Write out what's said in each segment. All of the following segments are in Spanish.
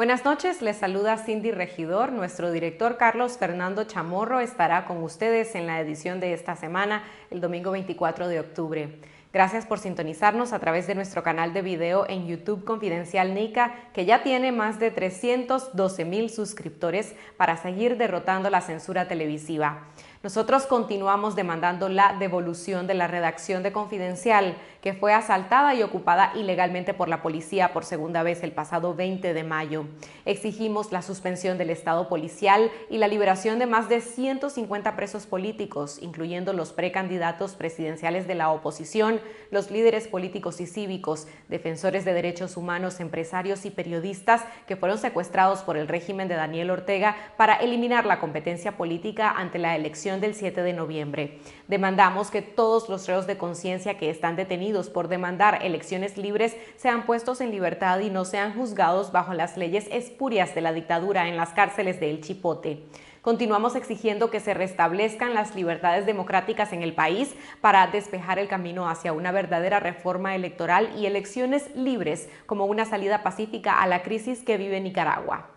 Buenas noches, les saluda Cindy Regidor. Nuestro director Carlos Fernando Chamorro estará con ustedes en la edición de esta semana, el domingo 24 de octubre. Gracias por sintonizarnos a través de nuestro canal de video en YouTube Confidencial Nica, que ya tiene más de 312,000 suscriptores para seguir derrotando la censura televisiva. Nosotros continuamos demandando la devolución de la redacción de Confidencial, que fue asaltada y ocupada ilegalmente por la policía por segunda vez el pasado 20 de mayo. Exigimos la suspensión del estado policial y la liberación de más de 150 presos políticos, incluyendo los precandidatos presidenciales de la oposición, los líderes políticos y cívicos, defensores de derechos humanos, empresarios y periodistas que fueron secuestrados por el régimen de Daniel Ortega para eliminar la competencia política ante la elección del 7 de noviembre. Demandamos que todos los reos de conciencia que están detenidos por demandar elecciones libres sean puestos en libertad y no sean juzgados bajo las leyes espurias de la dictadura en las cárceles de El Chipote. Continuamos exigiendo que se restablezcan las libertades democráticas en el país para despejar el camino hacia una verdadera reforma electoral y elecciones libres como una salida pacífica a la crisis que vive Nicaragua.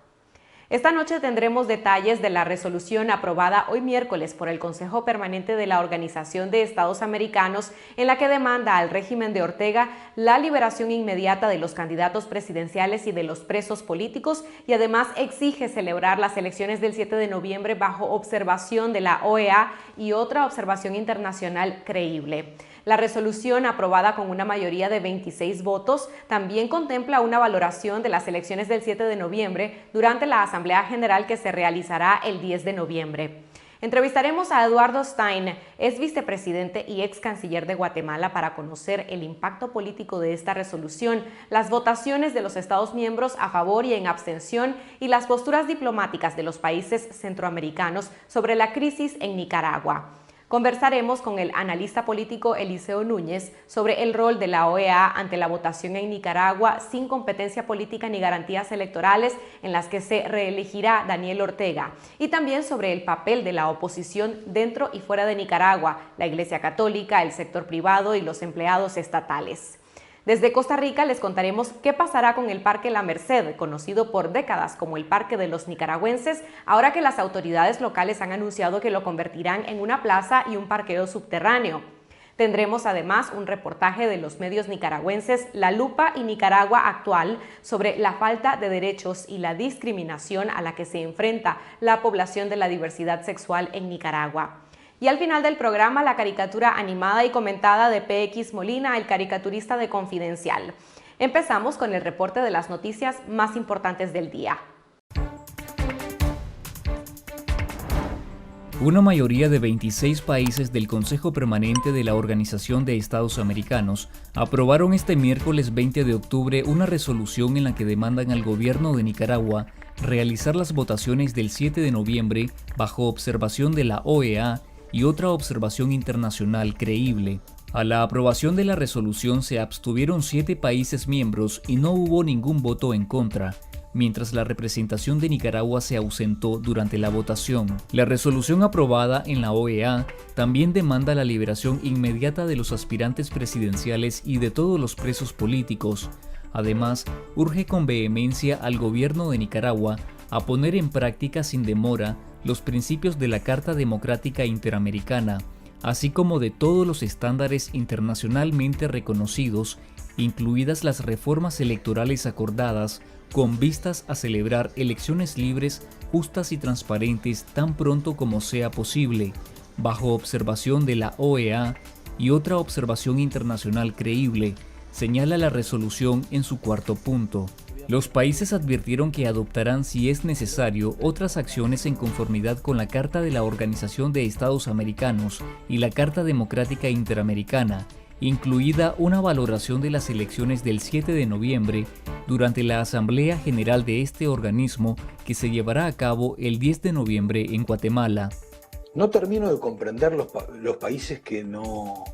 Esta noche tendremos detalles de la resolución aprobada hoy miércoles por el Consejo Permanente de la Organización de Estados Americanos, en la que demanda al régimen de Ortega la liberación inmediata de los candidatos presidenciales y de los presos políticos, y además exige celebrar las elecciones del 7 de noviembre bajo observación de la OEA y otra observación internacional creíble. La resolución, aprobada con una mayoría de 26 votos, también contempla una valoración de las elecciones del 7 de noviembre durante la Asamblea General que se realizará el 10 de noviembre. Entrevistaremos a Eduardo Stein, ex vicepresidente y ex canciller de Guatemala, para conocer el impacto político de esta resolución, las votaciones de los Estados miembros a favor y en abstención y las posturas diplomáticas de los países centroamericanos sobre la crisis en Nicaragua. Conversaremos con el analista político Eliseo Núñez sobre el rol de la OEA ante la votación en Nicaragua sin competencia política ni garantías electorales, en las que se reelegirá Daniel Ortega, y también sobre el papel de la oposición dentro y fuera de Nicaragua, la Iglesia Católica, el sector privado y los empleados estatales. Desde Costa Rica les contaremos qué pasará con el Parque La Merced, conocido por décadas como el Parque de los Nicaragüenses, ahora que las autoridades locales han anunciado que lo convertirán en una plaza y un parqueo subterráneo. Tendremos además un reportaje de los medios nicaragüenses La Lupa y Nicaragua Actual sobre la falta de derechos y la discriminación a la que se enfrenta la población de la diversidad sexual en Nicaragua. Y al final del programa, la caricatura animada y comentada de PX Molina, el caricaturista de Confidencial. Empezamos con el reporte de las noticias más importantes del día. Una mayoría de 26 países del Consejo Permanente de la Organización de Estados Americanos aprobaron este miércoles 20 de octubre una resolución en la que demandan al gobierno de Nicaragua realizar las votaciones del 7 de noviembre bajo observación de la OEA y otra observación internacional creíble. A la aprobación de la resolución se abstuvieron 7 países miembros y no hubo ningún voto en contra, mientras la representación de Nicaragua se ausentó durante la votación. La resolución aprobada en la OEA también demanda la liberación inmediata de los aspirantes presidenciales y de todos los presos políticos. Además, urge con vehemencia al gobierno de Nicaragua a poner en práctica sin demora los principios de la Carta Democrática Interamericana, así como de todos los estándares internacionalmente reconocidos, incluidas las reformas electorales acordadas, con vistas a celebrar elecciones libres, justas y transparentes tan pronto como sea posible, bajo observación de la OEA y otra observación internacional creíble, señala la resolución en su cuarto punto. Los países advirtieron que adoptarán, si es necesario, otras acciones en conformidad con la Carta de la Organización de Estados Americanos y la Carta Democrática Interamericana, incluida una valoración de las elecciones del 7 de noviembre durante la Asamblea General de este organismo, que se llevará a cabo el 10 de noviembre en Guatemala. No termino de comprender los países que no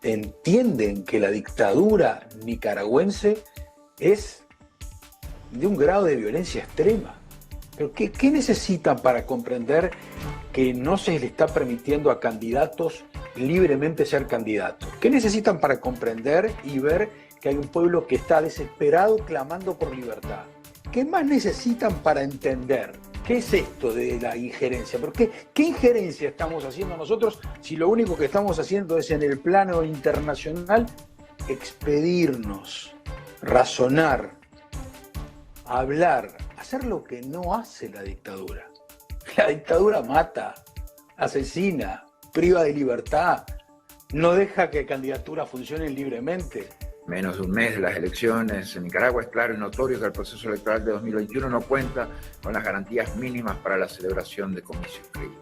entienden que la dictadura nicaragüense es de un grado de violencia extrema. ¿Pero qué necesitan para comprender que no se les está permitiendo a candidatos libremente ser candidatos? ¿Qué necesitan para comprender y ver que hay un pueblo que está desesperado clamando por libertad? ¿qué más necesitan para entender qué es esto de la injerencia? Porque ¿qué injerencia estamos haciendo nosotros si lo único que estamos haciendo es en el plano internacional expedirnos, razonar, hablar, hacer lo que no hace la dictadura? La dictadura mata, asesina, priva de libertad, no deja que candidaturas funcionen libremente. Menos de un mes de las elecciones en Nicaragua, es claro y notorio que el proceso electoral de 2021 no cuenta con las garantías mínimas para la celebración de comicios creíbles.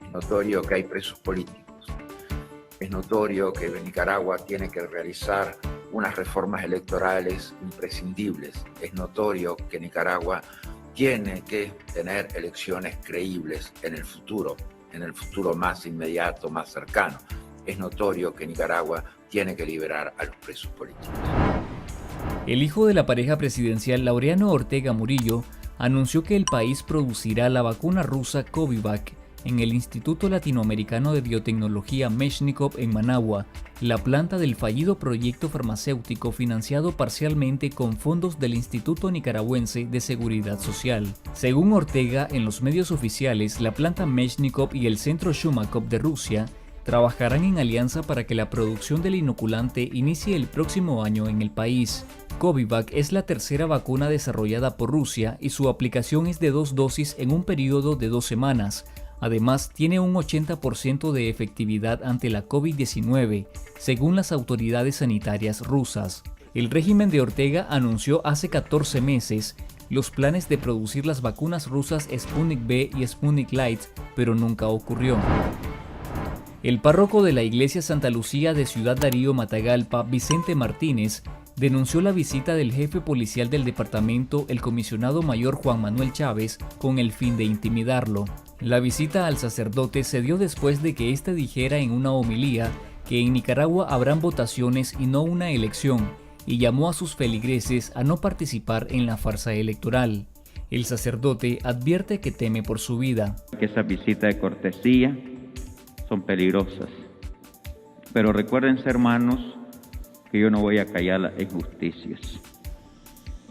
Es notorio que hay presos políticos. Es notorio que Nicaragua tiene que realizar unas reformas electorales imprescindibles. Es notorio que Nicaragua tiene que tener elecciones creíbles en el futuro más inmediato, más cercano. Es notorio que Nicaragua tiene que liberar a los presos políticos. El hijo de la pareja presidencial, Laureano Ortega Murillo, anunció que el país producirá la vacuna rusa Covivac en el Instituto Latinoamericano de Biotecnología Mechnikov en Managua, la planta del fallido proyecto farmacéutico financiado parcialmente con fondos del Instituto Nicaragüense de Seguridad Social. Según Ortega, en los medios oficiales, la planta Mechnikov y el centro Shumakov de Rusia trabajarán en alianza para que la producción del inoculante inicie el próximo año en el país. Covivac es la tercera vacuna desarrollada por Rusia y su aplicación es de 2 dosis en un periodo de 2 semanas. Además, tiene un 80% de efectividad ante la COVID-19, según las autoridades sanitarias rusas. El régimen de Ortega anunció hace 14 meses los planes de producir las vacunas rusas Sputnik V y Sputnik Light, pero nunca ocurrió. El párroco de la iglesia Santa Lucía de Ciudad Darío, Matagalpa, Vicente Martínez, denunció la visita del jefe policial del departamento, el comisionado mayor Juan Manuel Chávez, con el fin de intimidarlo. La visita al sacerdote se dio después de que éste dijera en una homilía que en Nicaragua habrán votaciones y no una elección, y llamó a sus feligreses a no participar en la farsa electoral. El sacerdote advierte que teme por su vida. Que esas visitas de cortesía son peligrosas, pero recuérdense, hermanos, que yo no voy a callar las injusticias,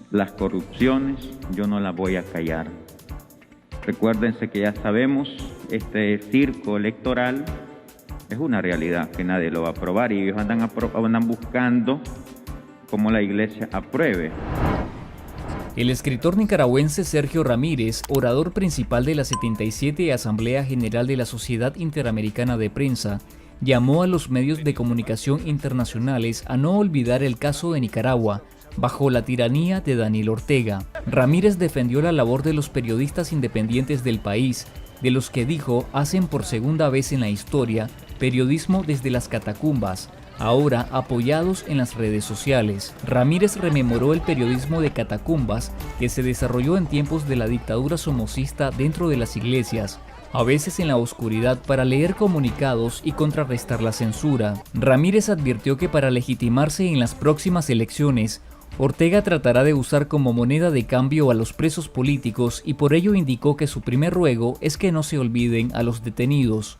las corrupciones yo no las voy a callar. Recuérdense que ya sabemos, este circo electoral es una realidad que nadie lo va a aprobar y ellos andan buscando cómo la iglesia apruebe. El escritor nicaragüense Sergio Ramírez, orador principal de la 77 Asamblea General de la Sociedad Interamericana de Prensa, llamó a los medios de comunicación internacionales a no olvidar el caso de Nicaragua, bajo la tiranía de Daniel Ortega. Ramírez defendió la labor de los periodistas independientes del país, de los que dijo hacen por segunda vez en la historia periodismo desde las catacumbas, ahora apoyados en las redes sociales. Ramírez rememoró el periodismo de catacumbas que se desarrolló en tiempos de la dictadura somocista dentro de las iglesias, a veces en la oscuridad para leer comunicados y contrarrestar la censura. Ramírez advirtió que para legitimarse en las próximas elecciones, Ortega tratará de usar como moneda de cambio a los presos políticos y por ello indicó que su primer ruego es que no se olviden a los detenidos.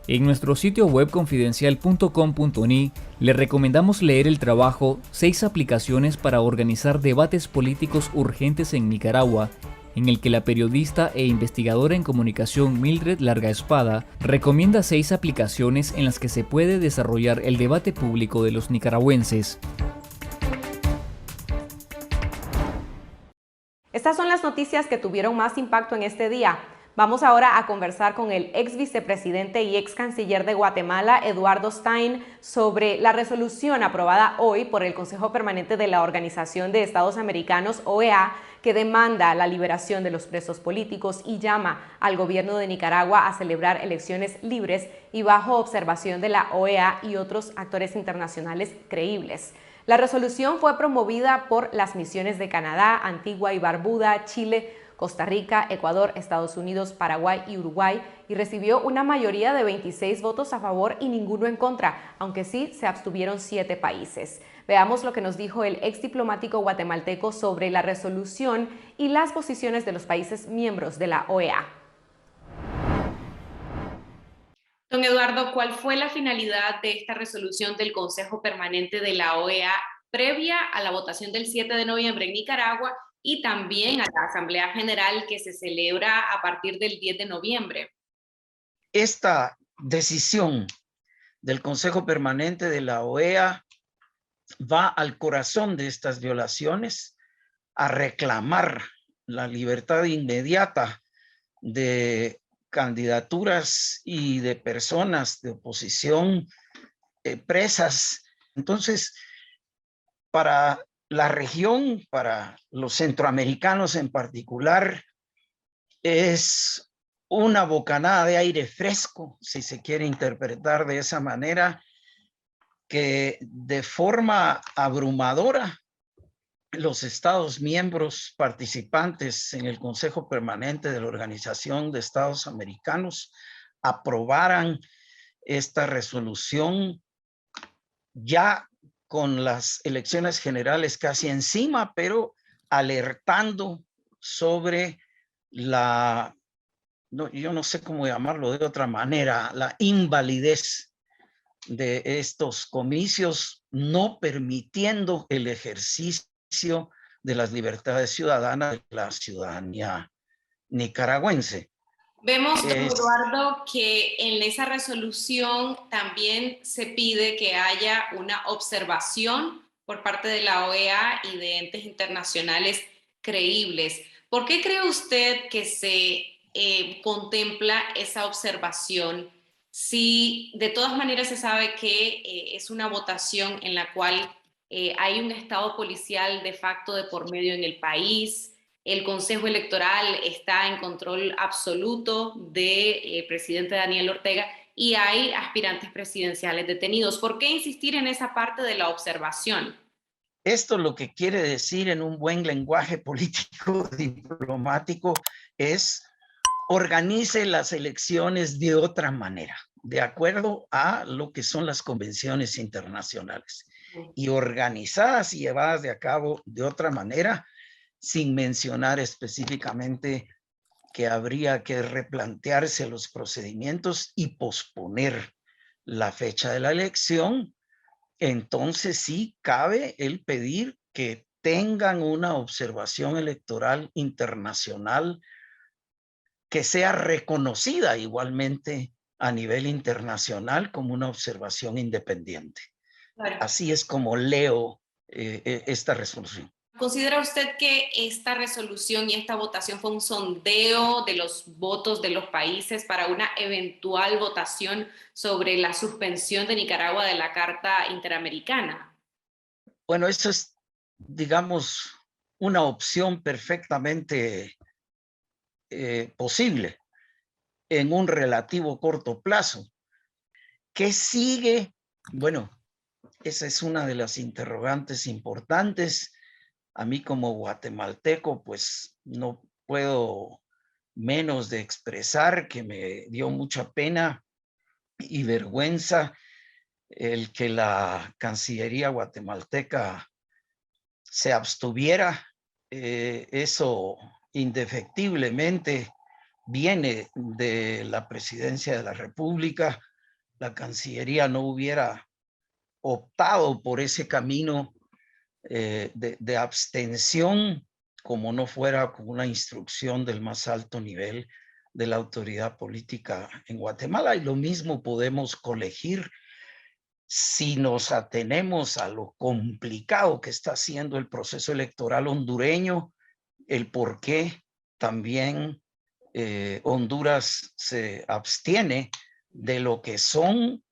En nuestro sitio web confidencial.com.ni le recomendamos leer el trabajo 6 aplicaciones para organizar debates políticos urgentes en Nicaragua, en el que la periodista e investigadora en comunicación Mildred Larga Espada recomienda 6 aplicaciones en las que se puede desarrollar el debate público de los nicaragüenses. Estas son las noticias que tuvieron más impacto en este día. Vamos ahora a conversar con el ex vicepresidente y ex canciller de Guatemala, Eduardo Stein, sobre la resolución aprobada hoy por el Consejo Permanente de la Organización de Estados Americanos, OEA, que demanda la liberación de los presos políticos y llama al gobierno de Nicaragua a celebrar elecciones libres y bajo observación de la OEA y otros actores internacionales creíbles. La resolución fue promovida por las misiones de Canadá, Antigua y Barbuda, Chile, Costa Rica, Ecuador, Estados Unidos, Paraguay y Uruguay y recibió una mayoría de 26 votos a favor y ninguno en contra, aunque sí se abstuvieron 7 países. Veamos lo que nos dijo el ex diplomático guatemalteco sobre la resolución y las posiciones de los países miembros de la OEA. Don Eduardo, ¿cuál fue la finalidad de esta resolución del Consejo Permanente de la OEA previa a la votación del 7 de noviembre en Nicaragua y también a la Asamblea General que se celebra a partir del 10 de noviembre. Esta decisión del Consejo Permanente de la OEA va al corazón de estas violaciones, a reclamar la libertad inmediata de candidaturas y de personas de oposición presas. Entonces, para la región, para los centroamericanos en particular, es una bocanada de aire fresco, si se quiere interpretar de esa manera, que de forma abrumadora los Estados miembros participantes en el Consejo Permanente de la Organización de Estados Americanos aprobaran esta resolución ya con las elecciones generales casi encima, pero alertando sobre la, no, yo no sé cómo llamarlo de otra manera, la invalidez de estos comicios, no permitiendo el ejercicio de las libertades ciudadanas de la ciudadanía nicaragüense. Vemos, don Eduardo, que en esa resolución también se pide que haya una observación por parte de la OEA y de entes internacionales creíbles. ¿Por qué cree usted que se contempla esa observación si de todas maneras se sabe que es una votación en la cual hay un estado policial de facto de por medio en el país? El Consejo Electoral está en control absoluto del presidente Daniel Ortega y hay aspirantes presidenciales detenidos. ¿Por qué insistir en esa parte de la observación? Esto lo que quiere decir en un buen lenguaje político diplomático es organice las elecciones de otra manera, de acuerdo a lo que son las convenciones internacionales. Y organizadas y llevadas de cabo de otra manera, sin mencionar específicamente que habría que replantearse los procedimientos y posponer la fecha de la elección, entonces sí cabe el pedir que tengan una observación electoral internacional que sea reconocida igualmente a nivel internacional como una observación independiente. Claro. Así es como leo esta resolución. ¿Considera usted que esta resolución y esta votación fue un sondeo de los votos de los países para una eventual votación sobre la suspensión de Nicaragua de la Carta Interamericana? Bueno, eso es, digamos, una opción perfectamente posible en un relativo corto plazo. ¿Qué sigue? Bueno, esa es una de las interrogantes importantes. A mí como guatemalteco, pues no puedo menos de expresar que me dio mucha pena y vergüenza el que la Cancillería guatemalteca se abstuviera. Eso indefectiblemente viene de la Presidencia de la República. La Cancillería no hubiera optado por ese camino de abstención, como no fuera con una instrucción del más alto nivel de la autoridad política en Guatemala. Y lo mismo podemos colegir si nos atenemos a lo complicado que está haciendo el proceso electoral hondureño, el por qué también Honduras se abstiene de lo que son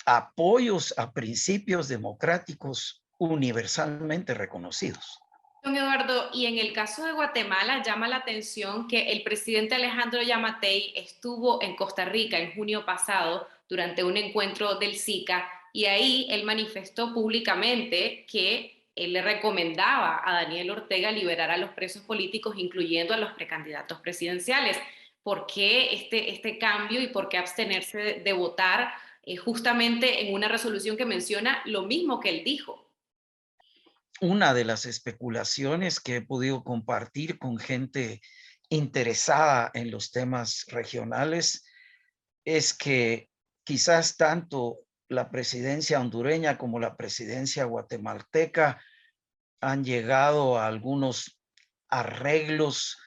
apoyos a principios democráticos universalmente reconocidos. Don Eduardo, y en el caso de Guatemala llama la atención que el presidente Alejandro Yamatei estuvo en Costa Rica en junio pasado durante un encuentro del SICA y ahí él manifestó públicamente que él le recomendaba a Daniel Ortega liberar a los presos políticos, incluyendo a los precandidatos presidenciales. ¿Por qué este cambio y por qué abstenerse de votar justamente en una resolución que menciona lo mismo que él dijo? Una de las especulaciones que he podido compartir con gente interesada en los temas regionales es que quizás tanto la presidencia hondureña como la presidencia guatemalteca han llegado a algunos arreglos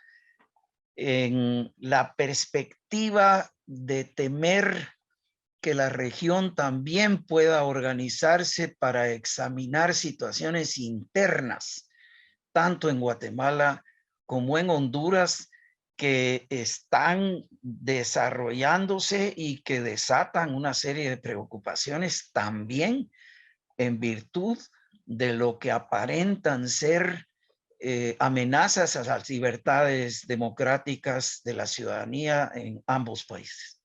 en la perspectiva de temer que la región también pueda organizarse para examinar situaciones internas, tanto en Guatemala como en Honduras, que están desarrollándose y que desatan una serie de preocupaciones también en virtud de lo que aparentan ser amenazas a las libertades democráticas de la ciudadanía en ambos países.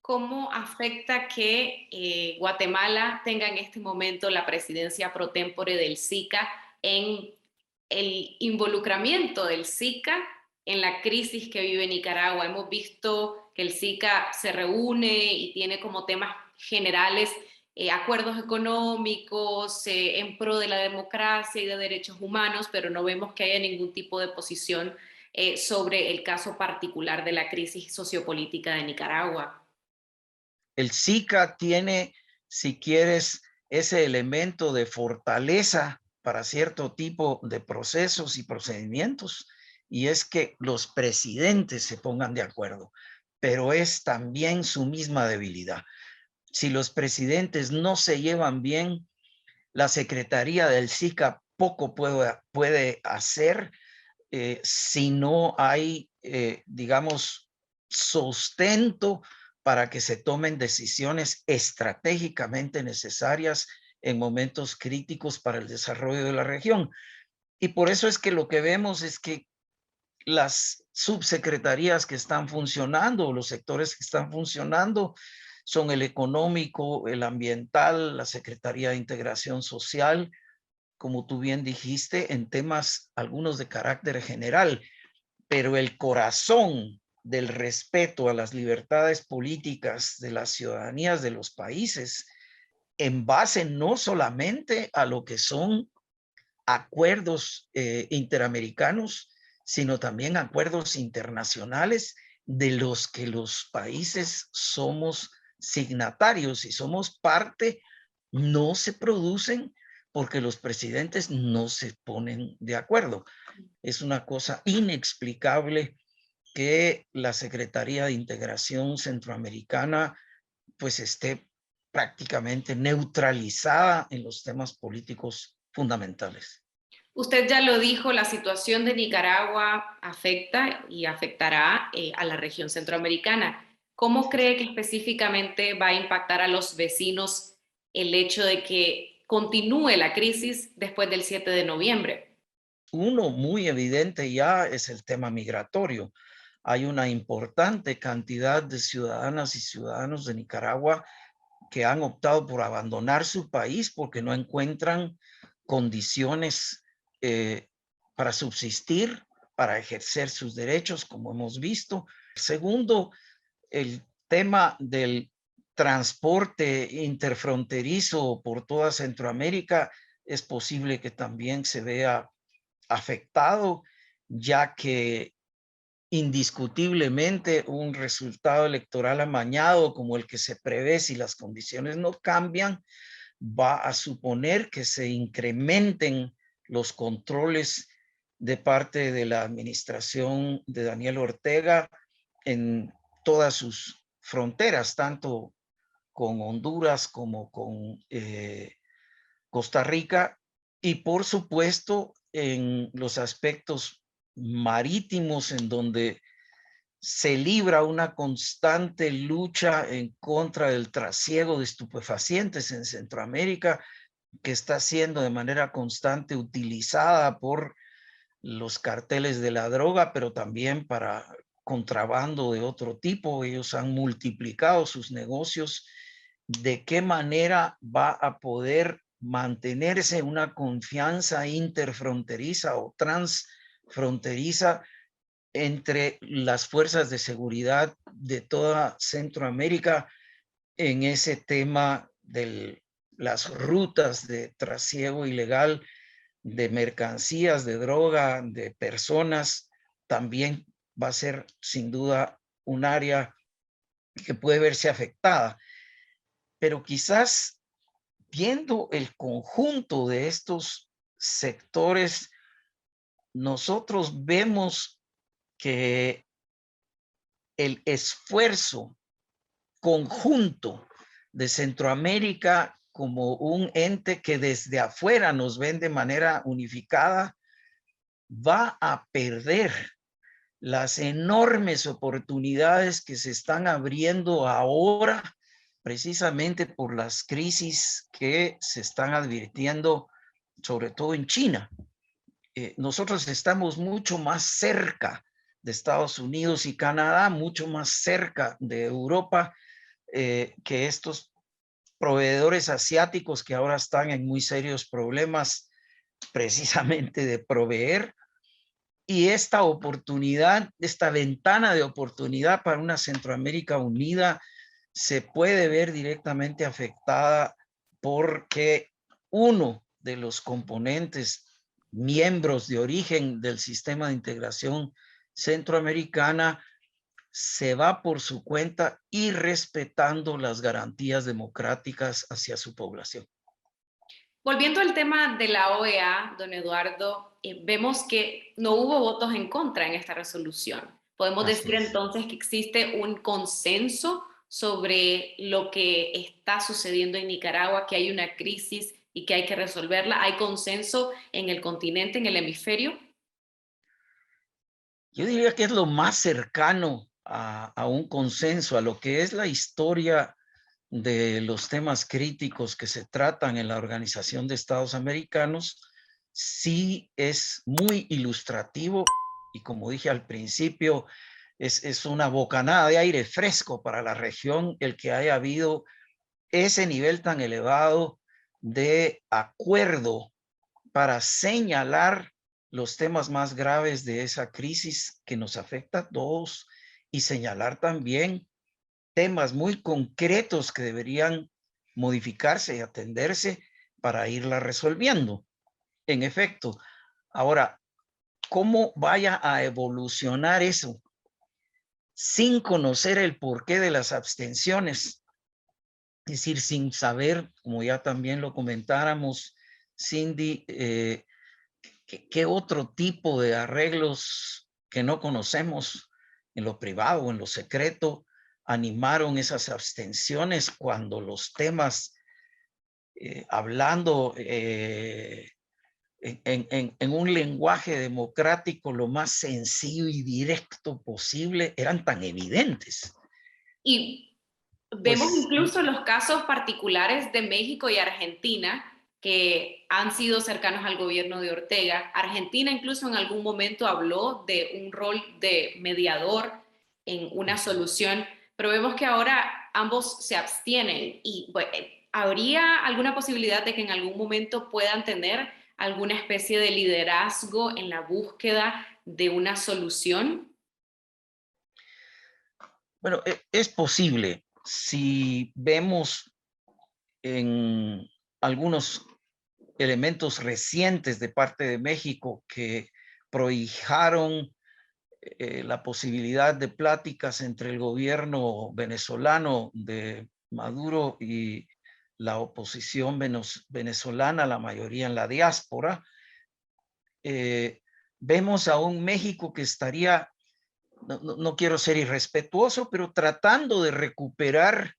¿Cómo afecta que Guatemala tenga en este momento la presidencia pro tempore del SICA en el involucramiento del SICA en la crisis que vive Nicaragua? Hemos visto que el SICA se reúne y tiene como temas generales acuerdos económicos en pro de la democracia y de derechos humanos, pero no vemos que haya ningún tipo de posición sobre el caso particular de la crisis sociopolítica de Nicaragua. El SICA tiene, si quieres, ese elemento de fortaleza para cierto tipo de procesos y procedimientos, y es que los presidentes se pongan de acuerdo, pero es también su misma debilidad. Si los presidentes no se llevan bien, la Secretaría del SICA poco puede hacer si no hay, digamos, sustento para que se tomen decisiones estratégicamente necesarias en momentos críticos para el desarrollo de la región. Y por eso es que lo que vemos es que las subsecretarías que están funcionando, los sectores que están funcionando, son el económico, el ambiental, la Secretaría de Integración Social, como tú bien dijiste, en temas algunos de carácter general, pero el corazón del respeto a las libertades políticas de las ciudadanías de los países, en base no solamente a lo que son acuerdos interamericanos, sino también acuerdos internacionales de los que los países somos signatarios y somos parte, no se producen porque los presidentes no se ponen de acuerdo. Es una cosa inexplicable que la Secretaría de Integración Centroamericana pues esté prácticamente neutralizada en los temas políticos fundamentales. Usted ya lo dijo, la situación de Nicaragua afecta y afectará a la región centroamericana. ¿Cómo cree que específicamente va a impactar a los vecinos el hecho de que continúe la crisis después del 7 de noviembre? Uno muy evidente ya es el tema migratorio. Hay una importante cantidad de ciudadanas y ciudadanos de Nicaragua que han optado por abandonar su país porque no encuentran condiciones para subsistir, para ejercer sus derechos, como hemos visto. Segundo, el tema del transporte interfronterizo por toda Centroamérica es posible que también se vea afectado, ya que indiscutiblemente un resultado electoral amañado como el que se prevé, si las condiciones no cambian, va a suponer que se incrementen los controles de parte de la administración de Daniel Ortega en todas sus fronteras, tanto con Honduras como con Costa Rica, y por supuesto en los aspectos marítimos, en donde se libra una constante lucha en contra del trasiego de estupefacientes en Centroamérica, que está siendo de manera constante utilizada por los carteles de la droga, pero también para contrabando de otro tipo. Ellos han multiplicado sus negocios. ¿De qué manera va a poder mantenerse una confianza interfronteriza o transfronteriza entre las fuerzas de seguridad de toda Centroamérica en ese tema de las rutas de trasiego ilegal de mercancías, de droga, de personas? También va a ser sin duda un área que puede verse afectada. Pero quizás viendo el conjunto de estos sectores, nosotros vemos que el esfuerzo conjunto de Centroamérica como un ente que desde afuera nos ven de manera unificada, va a perder las enormes oportunidades que se están abriendo ahora, precisamente por las crisis que se están advirtiendo, sobre todo en China. Nosotros estamos mucho más cerca de Estados Unidos y Canadá, mucho más cerca de Europa, que estos proveedores asiáticos que ahora están en muy serios problemas precisamente de proveer. Y esta oportunidad, esta ventana de oportunidad para una Centroamérica unida se puede ver directamente afectada porque uno de los componentes, miembros de origen del sistema de integración centroamericana, se va por su cuenta y respetando las garantías democráticas hacia su población. Volviendo al tema de la OEA, don Eduardo, vemos que no hubo votos en contra en esta resolución. ¿Podemos decir entonces que existe un consenso sobre lo que está sucediendo en Nicaragua, que hay una crisis y que hay que resolverla? ¿Hay consenso en el continente, en el hemisferio? Yo diría que es lo más cercano a un consenso, a lo que es la historia de los temas críticos que se tratan en la Organización de Estados Americanos. Sí es muy ilustrativo y, como dije al principio, es una bocanada de aire fresco para la región el que haya habido ese nivel tan elevado de acuerdo para señalar los temas más graves de esa crisis que nos afecta a todos y señalar también temas muy concretos que deberían modificarse y atenderse para irla resolviendo. En efecto, ahora, ¿cómo vaya a evolucionar eso sin conocer el porqué de las abstenciones? Es decir, sin saber, como ya también lo comentáramos, Cindy, ¿qué otro tipo de arreglos que no conocemos en lo privado o en lo secreto animaron esas abstenciones cuando los temas, hablando en un lenguaje democrático lo más sencillo y directo posible, eran tan evidentes? Y vemos incluso los casos particulares de México y Argentina que han sido cercanos al gobierno de Ortega. Argentina incluso en algún momento habló de un rol de mediador en una solución, pero vemos que ahora ambos se abstienen y bueno, ¿habría alguna posibilidad de que en algún momento puedan tener alguna especie de liderazgo en la búsqueda de una solución? Bueno, es posible. Si vemos en algunos elementos recientes de parte de México que prohijaron la posibilidad de pláticas entre el gobierno venezolano de Maduro y la oposición venezolana, la mayoría en la diáspora, vemos a un México que estaría, no quiero ser irrespetuoso, pero tratando de recuperar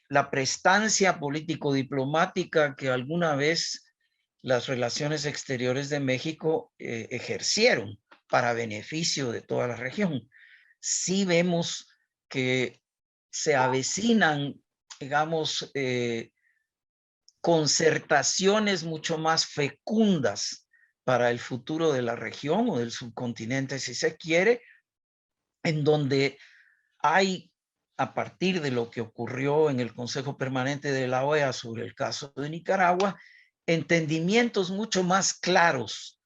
la prestancia político-diplomática que alguna vez las relaciones exteriores de México ejercieron para beneficio de toda la región. Sí vemos que se avecinan, digamos, concertaciones mucho más fecundas para el futuro de la región o del subcontinente, si se quiere, en donde hay, a partir de lo que ocurrió en el Consejo Permanente de la OEA sobre el caso de Nicaragua, entendimientos mucho más claros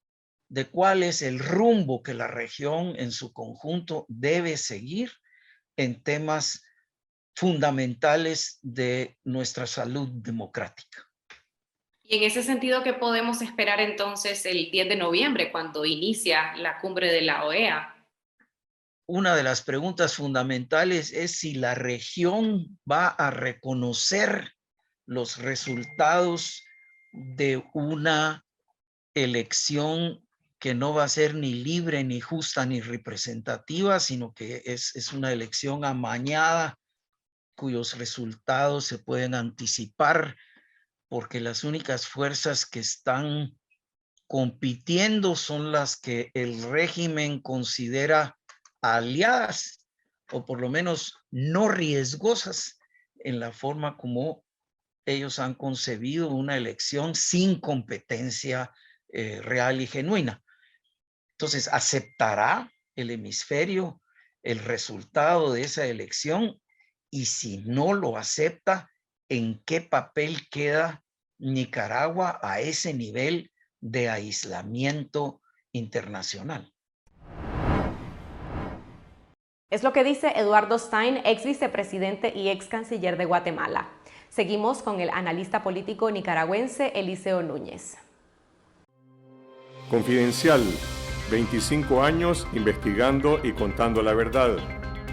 de cuál es el rumbo que la región en su conjunto debe seguir en temas fundamentales de nuestra salud democrática. Y en ese sentido, ¿qué podemos esperar entonces el 10 de noviembre, cuando inicia la cumbre de la OEA? Una de las preguntas fundamentales es si la región va a reconocer los resultados de una elección que no va a ser ni libre, ni justa, ni representativa, sino que es una elección amañada, cuyos resultados se pueden anticipar, porque las únicas fuerzas que están compitiendo son las que el régimen considera aliadas, o por lo menos no riesgosas, en la forma como ellos han concebido una elección sin competencia real y genuina. Entonces, ¿aceptará el hemisferio el resultado de esa elección? Y si no lo acepta, ¿en qué papel queda Nicaragua a ese nivel de aislamiento internacional? Es lo que dice Eduardo Stein, ex vicepresidente y ex canciller de Guatemala. Seguimos con el analista político nicaragüense Eliseo Núñez. Confidencial, 25 años investigando y contando la verdad,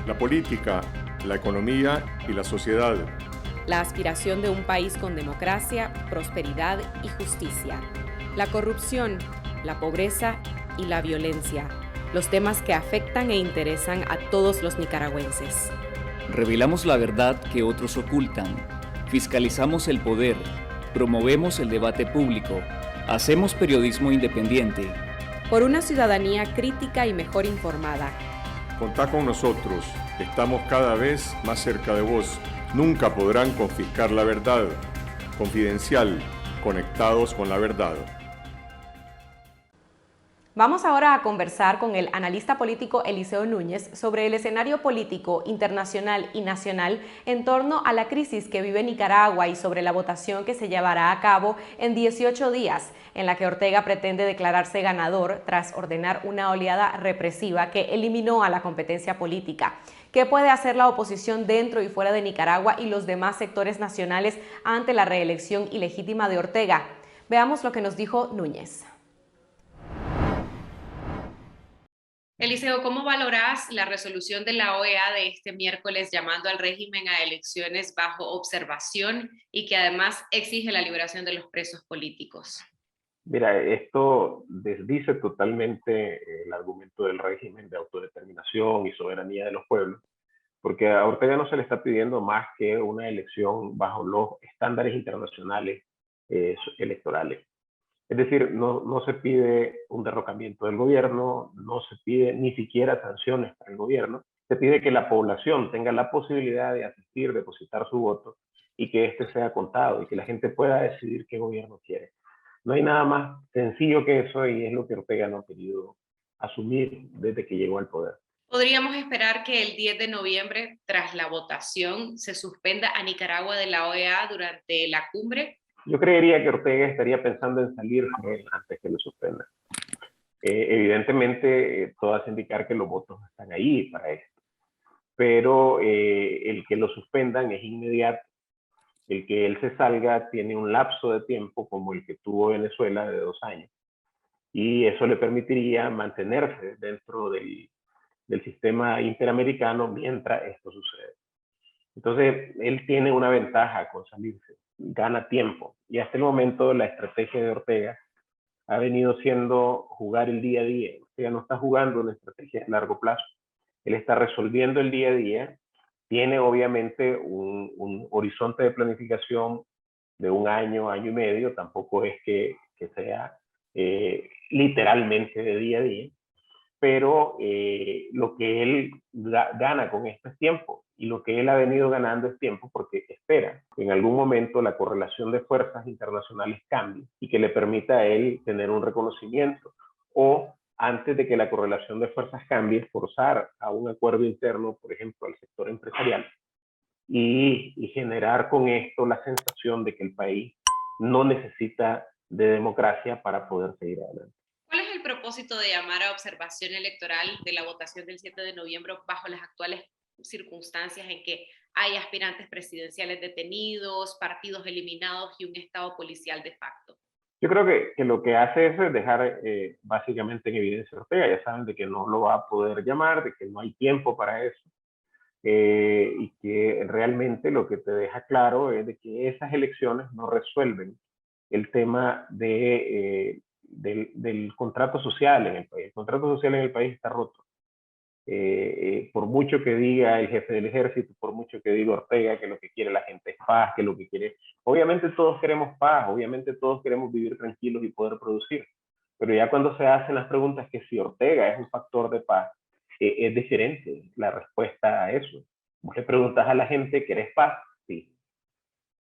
la política, la economía y la sociedad. La aspiración de un país con democracia, prosperidad y justicia. La corrupción, la pobreza y la violencia. Los temas que afectan e interesan a todos los nicaragüenses. Revelamos la verdad que otros ocultan. Fiscalizamos el poder. Promovemos el debate público. Hacemos periodismo independiente. Por una ciudadanía crítica y mejor informada. Contá con nosotros, estamos cada vez más cerca de vos. Nunca podrán confiscar la verdad. Confidencial, conectados con la verdad. Vamos ahora a conversar con el analista político Eliseo Núñez sobre el escenario político internacional y nacional en torno a la crisis que vive Nicaragua y sobre la votación que se llevará a cabo en 18 días, en la que Ortega pretende declararse ganador tras ordenar una oleada represiva que eliminó a la competencia política. ¿Qué puede hacer la oposición dentro y fuera de Nicaragua y los demás sectores nacionales ante la reelección ilegítima de Ortega? Veamos lo que nos dijo Núñez. Eliseo, ¿cómo valorás la resolución de la OEA de este miércoles llamando al régimen a elecciones bajo observación y que además exige la liberación de los presos políticos? Mira, esto desdice totalmente el argumento del régimen de autodeterminación y soberanía de los pueblos, porque a Ortega no se le está pidiendo más que una elección bajo los estándares internacionales electorales. Es decir, no se pide un derrocamiento del gobierno, no se pide ni siquiera sanciones para el gobierno, se pide que la población tenga la posibilidad de asistir, depositar su voto y que este sea contado y que la gente pueda decidir qué gobierno quiere. No hay nada más sencillo que eso y es lo que Ortega no ha querido asumir desde que llegó al poder. ¿Podríamos esperar que el 10 de noviembre, tras la votación, se suspenda a Nicaragua de la OEA durante la cumbre? Yo creería que Ortega estaría pensando en salir antes que lo suspenda. Evidentemente, todo hace indicar que los votos están ahí para esto, pero el que lo suspendan es inmediato. El que él se salga tiene un lapso de tiempo como el que tuvo Venezuela de 2 años. Y eso le permitiría mantenerse dentro del sistema interamericano mientras esto sucede. Entonces, él tiene una ventaja con salirse, gana tiempo. Y hasta el momento la estrategia de Ortega ha venido siendo jugar el día a día. Ortega no está jugando una estrategia a largo plazo. Él está resolviendo el día a día. Tiene obviamente un horizonte de planificación de 1 año, año y medio. Tampoco es que sea literalmente de día a día. Pero lo que él gana con esto es tiempo. Y lo que él ha venido ganando es tiempo porque espera que en algún momento la correlación de fuerzas internacionales cambie y que le permita a él tener un reconocimiento. O antes de que la correlación de fuerzas cambie, forzar a un acuerdo interno, por ejemplo, al sector empresarial y generar con esto la sensación de que el país no necesita de democracia para poder seguir adelante. ¿Cuál es el propósito de llamar a observación electoral de la votación del 7 de noviembre bajo las actuales circunstancias en que hay aspirantes presidenciales detenidos, partidos eliminados y un estado policial de facto? Yo creo que lo que hace eso es dejar básicamente en evidencia a Ortega. Ya saben de que no lo va a poder llamar, de que no hay tiempo para eso. Y que realmente lo que te deja claro es de que esas elecciones no resuelven el tema de del contrato social en el país. El contrato social en el país está roto. Por mucho que diga el jefe del ejército, por mucho que diga Ortega que lo que quiere la gente es paz, que lo que quiere... Obviamente todos queremos paz, obviamente todos queremos vivir tranquilos y poder producir. Pero ya cuando se hacen las preguntas que si Ortega es un factor de paz, es diferente la respuesta a eso. Vos le preguntas a la gente, ¿querés paz? Sí.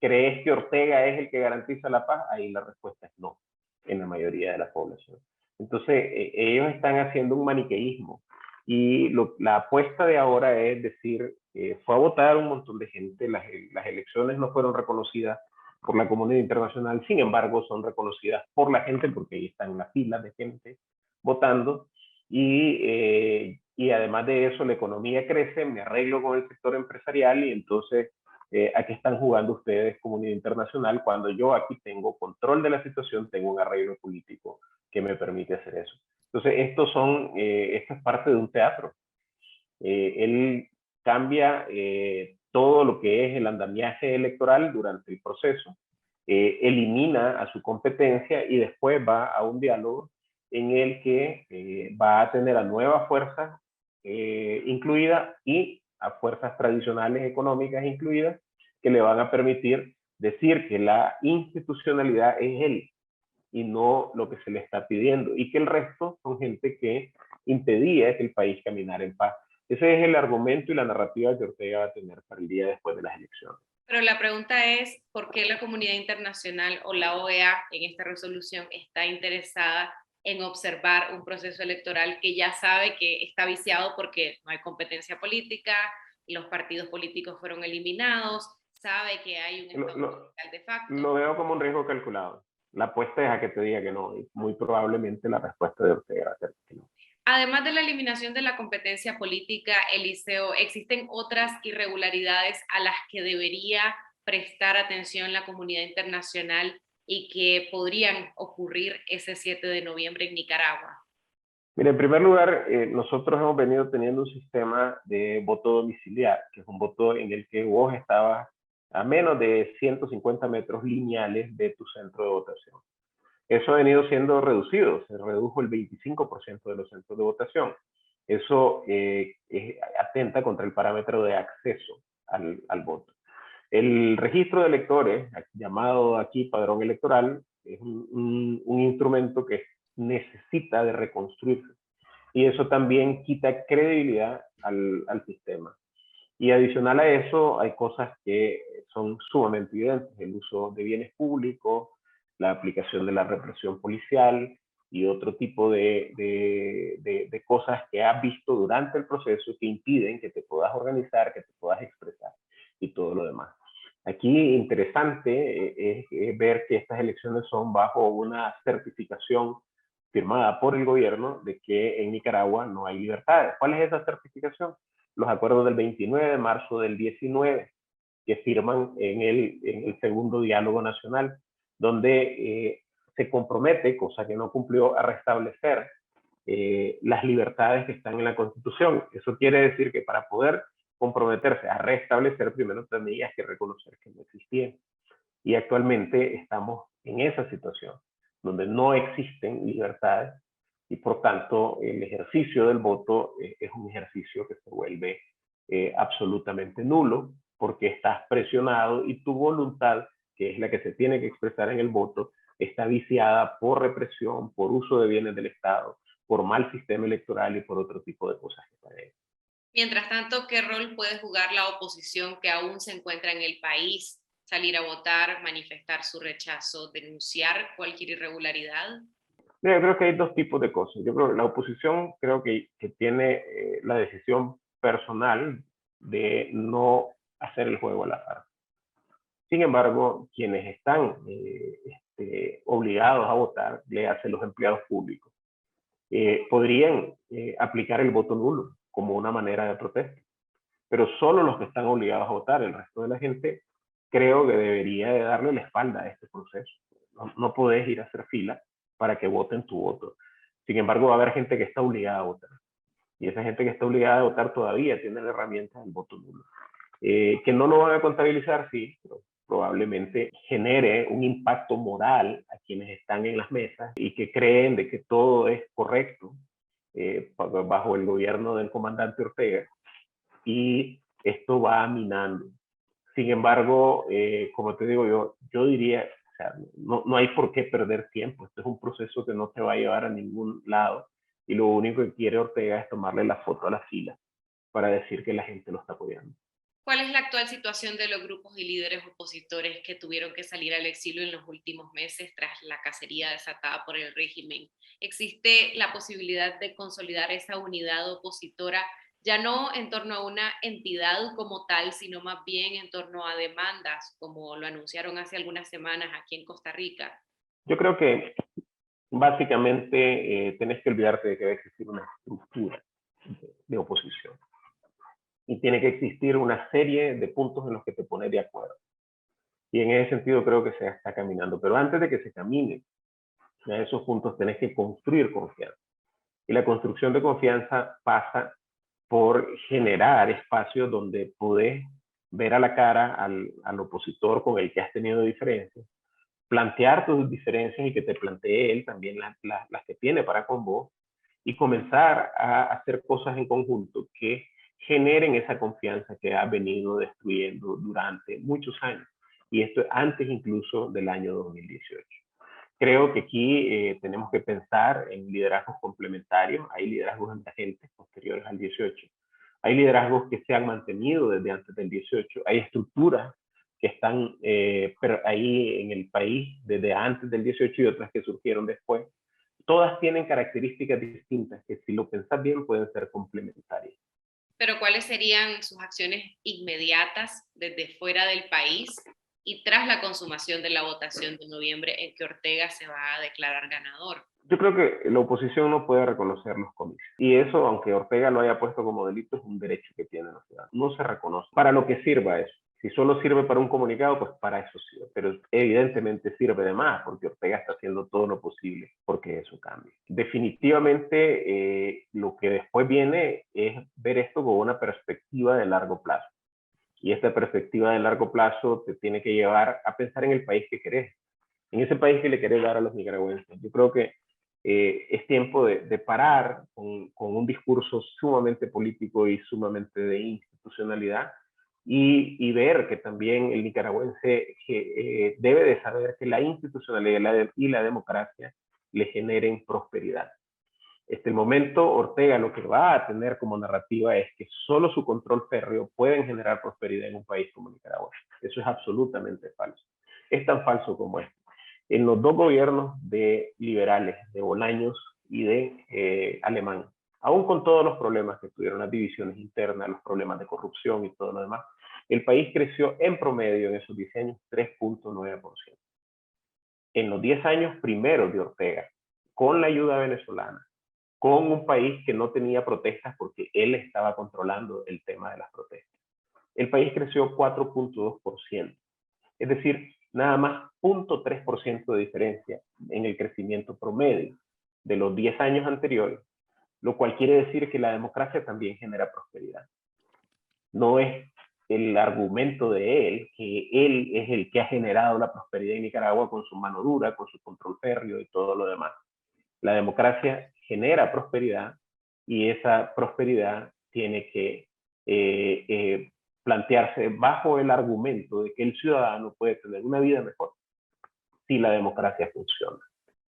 ¿Crees que Ortega es el que garantiza la paz? Ahí la respuesta es no, en la mayoría de la población. Entonces, ellos están haciendo un maniqueísmo. Y la apuesta de ahora es decir, fue a votar un montón de gente, las elecciones no fueron reconocidas por la comunidad internacional, sin embargo son reconocidas por la gente porque ahí están las filas de gente votando y además de eso la economía crece, me arreglo con el sector empresarial y entonces aquí están jugando ustedes comunidad internacional cuando yo aquí tengo control de la situación, tengo un arreglo político que me permite hacer eso. Entonces esto es parte de un teatro. Él cambia todo lo que es el andamiaje electoral durante el proceso, elimina a su competencia y después va a un diálogo en el que va a tener a nuevas fuerzas incluidas y a fuerzas tradicionales económicas incluidas que le van a permitir decir que la institucionalidad es él y no lo que se le está pidiendo y que el resto son gente que impedía que el país caminara en paz. Ese es el argumento y la narrativa que Ortega va a tener para el día después de las elecciones. Pero la pregunta es, ¿por qué la comunidad internacional o la OEA en esta resolución está interesada en observar un proceso electoral que ya sabe que está viciado porque no hay competencia política, los partidos políticos fueron eliminados, sabe que hay un estado de facto? Lo veo como un riesgo calculado. La apuesta es a que te diga que no, y muy probablemente la respuesta de Ortega va a ser que no. Además de la eliminación de la competencia política, Eliseo, ¿existen otras irregularidades a las que debería prestar atención la comunidad internacional y que podrían ocurrir ese 7 de noviembre en Nicaragua? Mira, en primer lugar, nosotros hemos venido teniendo un sistema de voto domiciliar, que es un voto en el que vos estabas a menos de 150 metros lineales de tu centro de votación. Eso ha venido siendo reducido, se redujo el 25% de los centros de votación. Eso atenta contra el parámetro de acceso al voto. El registro de electores, llamado aquí padrón electoral, es un instrumento que necesita de reconstruirse. Y eso también quita credibilidad al sistema. Y adicional a eso, hay cosas que son sumamente evidentes. El uso de bienes públicos, la aplicación de la represión policial y otro tipo de cosas que has visto durante el proceso que impiden que te puedas organizar, que te puedas expresar y todo lo demás. Aquí interesante es ver que estas elecciones son bajo una certificación firmada por el gobierno de que en Nicaragua no hay libertades. ¿Cuál es esa certificación? Los acuerdos del 29 de marzo del 19, que firman en el segundo diálogo nacional, donde se compromete, cosa que no cumplió, a restablecer las libertades que están en la Constitución. Eso quiere decir que para poder comprometerse a restablecer, primero tenías que reconocer que no existían. Y actualmente estamos en esa situación, donde no existen libertades y por tanto el ejercicio del voto es un ejercicio que se vuelve absolutamente nulo porque estás presionado y tu voluntad, que es la que se tiene que expresar en el voto, está viciada por represión, por uso de bienes del Estado, por mal sistema electoral y por otro tipo de cosas que están ahí. Mientras tanto, ¿qué rol puede jugar la oposición que aún se encuentra en el país? ¿Salir a votar, manifestar su rechazo, denunciar cualquier irregularidad? Yo creo que hay dos tipos de cosas. Yo creo que la oposición creo que tiene la decisión personal de no hacer el juego al azar. Sin embargo, quienes están obligados a votar, le hacen los empleados públicos, podrían aplicar el voto nulo como una manera de protesta. Pero solo los que están obligados a votar, el resto de la gente, creo que debería de darle la espalda a este proceso. No podés ir a hacer fila para que voten tu voto. Sin embargo, va a haber gente que está obligada a votar. Y esa gente que está obligada a votar todavía tiene la herramienta del voto nulo. Que no lo van a contabilizar, sí, pero probablemente genere un impacto moral a quienes están en las mesas y que creen de que todo es correcto bajo el gobierno del comandante Ortega, y esto va minando. Sin embargo, como te digo, yo diría, o sea, no hay por qué perder tiempo. Esto es un proceso que no te va a llevar a ningún lado, y lo único que quiere Ortega es tomarle la foto a la fila para decir que la gente lo está apoyando. ¿Cuál es la actual situación de los grupos y líderes opositores que tuvieron que salir al exilio en los últimos meses tras la cacería desatada por el régimen? ¿Existe la posibilidad de consolidar esa unidad opositora, ya no en torno a una entidad como tal, sino más bien en torno a demandas, como lo anunciaron hace algunas semanas aquí en Costa Rica? Yo creo que básicamente tenés que olvidarte de que debe existir una estructura de oposición. Y tiene que existir una serie de puntos en los que te pones de acuerdo. Y en ese sentido creo que se está caminando. Pero antes de que se camine a esos puntos, tenés que construir confianza. Y la construcción de confianza pasa por generar espacios donde podés ver a la cara al opositor con el que has tenido diferencias, plantear tus diferencias y que te plantee él también las que tiene para con vos, y comenzar a hacer cosas en conjunto que generen esa confianza que ha venido destruyendo durante muchos años. Y esto antes incluso del año 2018. Creo que aquí tenemos que pensar en liderazgos complementarios. Hay liderazgos emergentes posteriores al 18. Hay liderazgos que se han mantenido desde antes del 18. Hay estructuras que están ahí en el país desde antes del 18 y otras que surgieron después. Todas tienen características distintas que, si lo pensás bien, pueden ser complementarias. Pero ¿cuáles serían sus acciones inmediatas desde fuera del país y tras la consumación de la votación de noviembre en que Ortega se va a declarar ganador? Yo creo que la oposición no puede reconocer los comicios. Y eso, aunque Ortega lo haya puesto como delito, es un derecho que tienen los ciudadanos. No se reconoce. Para lo que sirva eso. Si solo sirve para un comunicado, pues para eso sirve. Pero evidentemente sirve de más, porque Ortega está haciendo todo lo posible porque eso cambie. Definitivamente, lo que después viene es ver esto con una perspectiva de largo plazo. Y esta perspectiva de largo plazo te tiene que llevar a pensar en el país que querés, en ese país que le querés dar a los nicaragüenses. Yo creo que es tiempo de parar con un discurso sumamente político y sumamente de institucionalidad, y ver que también el nicaragüense debe de saber que la institucionalidad y la democracia le generen prosperidad. Hasta el momento, Ortega lo que va a tener como narrativa es que solo su control férreo puede generar prosperidad en un país como Nicaragua. Eso es absolutamente falso. Es tan falso como esto. En los dos gobiernos de liberales, de Bolaños y de Alemán, aún con todos los problemas que tuvieron, las divisiones internas, los problemas de corrupción y todo lo demás, el país creció en promedio en esos 10 años 3.9%. En los 10 años primeros de Ortega, con la ayuda venezolana, con un país que no tenía protestas porque él estaba controlando el tema de las protestas, el país creció 4.2%. Es decir, nada más 0.3% de diferencia en el crecimiento promedio de los 10 años anteriores, lo cual quiere decir que la democracia también genera prosperidad. No es el argumento de él, que él es el que ha generado la prosperidad en Nicaragua con su mano dura, con su control férreo y todo lo demás. La democracia genera prosperidad, y esa prosperidad tiene que plantearse bajo el argumento de que el ciudadano puede tener una vida mejor si la democracia funciona.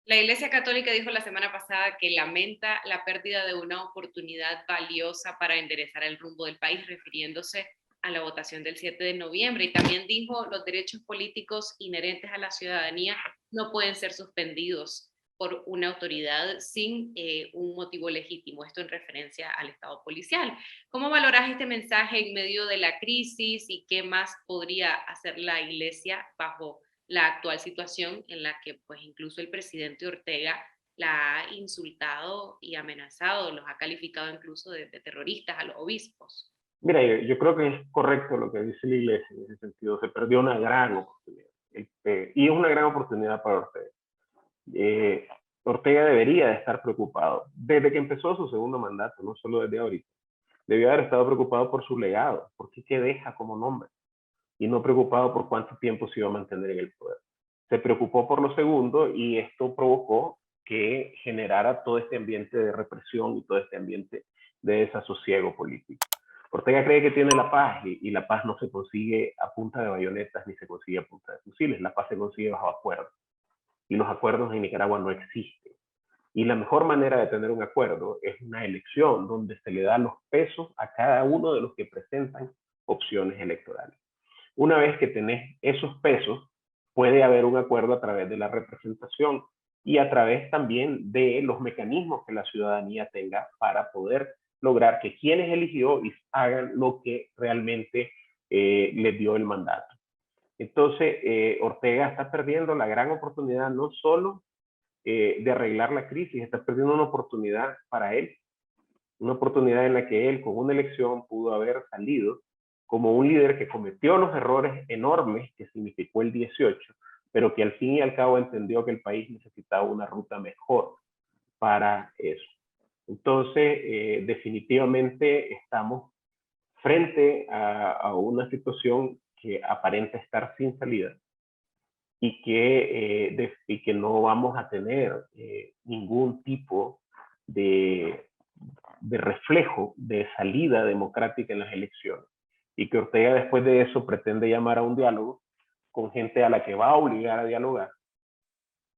La Iglesia Católica dijo la semana pasada que lamenta la pérdida de una oportunidad valiosa para enderezar el rumbo del país, refiriéndose a la votación del 7 de noviembre. Y también dijo los derechos políticos inherentes a la ciudadanía no pueden ser suspendidos por una autoridad sin un motivo legítimo, esto en referencia al Estado policial. ¿Cómo valoras este mensaje en medio de la crisis y qué más podría hacer la Iglesia bajo la actual situación en la que pues incluso el presidente Ortega la ha insultado y amenazado, los ha calificado incluso de terroristas a los obispos? Mira, yo creo que es correcto lo que dice la Iglesia en ese sentido. Se perdió una gran oportunidad, y es una gran oportunidad para Ortega. Ortega debería de estar preocupado desde que empezó su segundo mandato, no solo desde ahorita. Debió haber estado preocupado por su legado, porque qué deja como nombre. y no preocupado por cuánto tiempo se iba a mantener en el poder. Se preocupó por lo segundo y esto provocó que generara todo este ambiente de represión y todo este ambiente de desasosiego político. Ortega cree que tiene la paz y la paz no se consigue a punta de bayonetas ni se consigue a punta de fusiles. La paz se consigue bajo acuerdos y los acuerdos en Nicaragua no existen. Y la mejor manera de tener un acuerdo es una elección donde se le da los pesos a cada uno de los que presentan opciones electorales. Una vez que tenés esos pesos, puede haber un acuerdo a través de la representación y a través también de los mecanismos que la ciudadanía tenga para poder lograr que quienes eligió hagan lo que realmente les dio el mandato. Entonces, Ortega está perdiendo la gran oportunidad no solo de arreglar la crisis, está perdiendo una oportunidad para él, una oportunidad en la que él con una elección pudo haber salido como un líder que cometió los errores enormes que significó el 18, pero que al fin y al cabo entendió que el país necesitaba una ruta mejor para eso. Entonces, definitivamente estamos frente a una situación que aparenta estar sin salida y que no vamos a tener ningún tipo de reflejo de salida democrática en las elecciones. Y que Ortega después de eso pretende llamar a un diálogo con gente a la que va a obligar a dialogar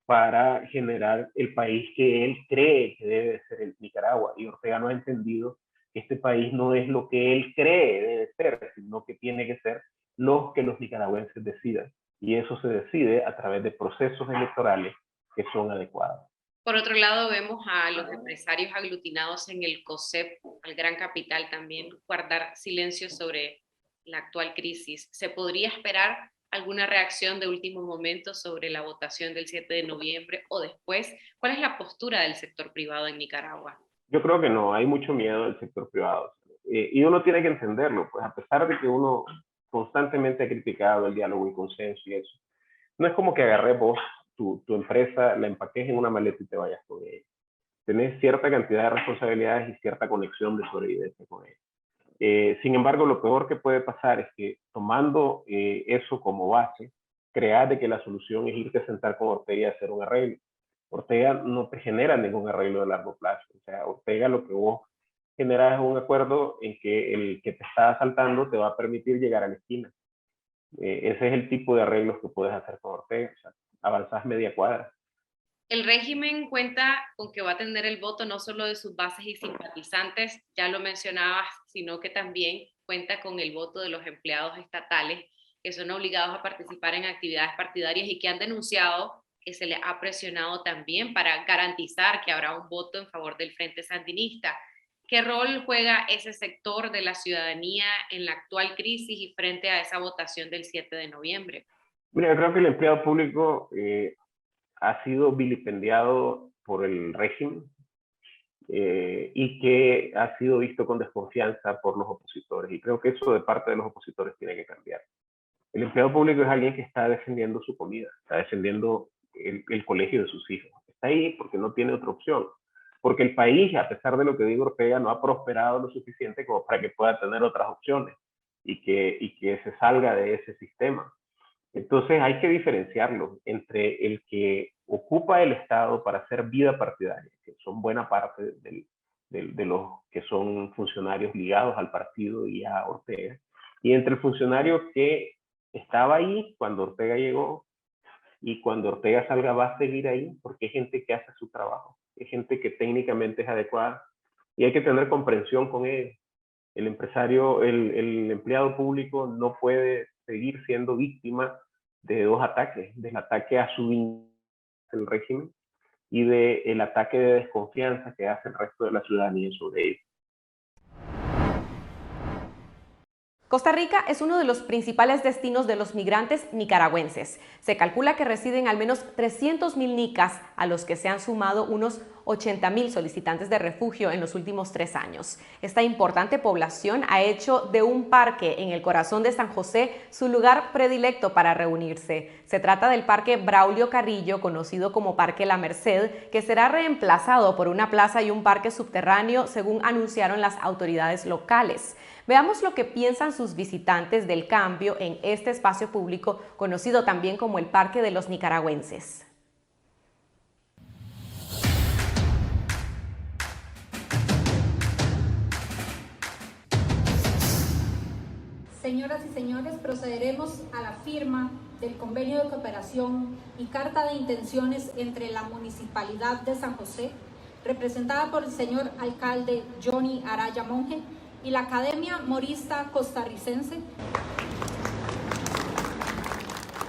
para generar el país que él cree que debe ser el Nicaragua. Y Ortega no ha entendido que este país no es lo que él cree debe ser, sino que tiene que ser lo que los nicaragüenses decidan. Y eso se decide a través de procesos electorales que son adecuados. Por otro lado, vemos a los empresarios aglutinados en el COSEP, al Gran Capital también, guardar silencio sobre la actual crisis. ¿Se podría esperar alguna reacción de último momento sobre la votación del 7 de noviembre o después? ¿Cuál es la postura del sector privado en Nicaragua? Yo creo que no, hay mucho miedo del sector privado. Y uno tiene que entenderlo, pues a pesar de que uno constantemente ha criticado el diálogo y consenso y eso, no es como que agarré vos tu empresa, la empaques en una maleta y te vayas con ella. Tenés cierta cantidad de responsabilidades y cierta conexión de sobrevivencia con ella. Sin embargo, lo peor que puede pasar es que tomando eso como base, creas de que la solución es irte a sentar con Ortega y hacer un arreglo. Ortega no te genera ningún arreglo de largo plazo. O sea, Ortega lo que vos generas es un acuerdo en que el que te está asaltando te va a permitir llegar a la esquina. Ese es el tipo de arreglos que puedes hacer con Ortega. O sea, avanzás media cuadra. El régimen cuenta con que va a tener el voto no solo de sus bases y simpatizantes, ya lo mencionabas, sino que también cuenta con el voto de los empleados estatales que son obligados a participar en actividades partidarias y que han denunciado que se les ha presionado también para garantizar que habrá un voto en favor del Frente Sandinista. ¿Qué rol juega ese sector de la ciudadanía en la actual crisis y frente a esa votación del 7 de noviembre? Mira, yo creo que el empleado público ha sido vilipendiado por el régimen y que ha sido visto con desconfianza por los opositores. Y creo que eso de parte de los opositores tiene que cambiar. El empleado público es alguien que está defendiendo su comida, está defendiendo el colegio de sus hijos. Está ahí porque no tiene otra opción. Porque el país, a pesar de lo que digo Ortega, no ha prosperado lo suficiente como para que pueda tener otras opciones y que se salga de ese sistema. Entonces hay que diferenciarlo entre el que ocupa el Estado para hacer vida partidaria, que son buena parte de los que son funcionarios ligados al partido y a Ortega, y entre el funcionario que estaba ahí cuando Ortega llegó y cuando Ortega salga va a seguir ahí, porque hay gente que hace su trabajo, hay gente que técnicamente es adecuada y hay que tener comprensión con ellos. El empresario, el empleado público no puede seguir siendo víctima de dos ataques, del ataque a su el régimen y del ataque de desconfianza que hace el resto de la ciudadanía sobre ellos. Costa Rica es uno de los principales destinos de los migrantes nicaragüenses. Se calcula que residen al menos 300.000 nicas, a los que se han sumado unos 80.000 solicitantes de refugio en los últimos 3 años. Esta importante población ha hecho de un parque en el corazón de San José su lugar predilecto para reunirse. Se trata del Parque Braulio Carrillo, conocido como Parque La Merced, que será reemplazado por una plaza y un parque subterráneo, según anunciaron las autoridades locales. Veamos lo que piensan sus visitantes del cambio en este espacio público, conocido también como el Parque de los Nicaragüenses. Señoras y señores, procederemos a la firma del convenio de cooperación y carta de intenciones entre la Municipalidad de San José, representada por el señor alcalde Johnny Araya Monge, y la Academia Morista Costarricense.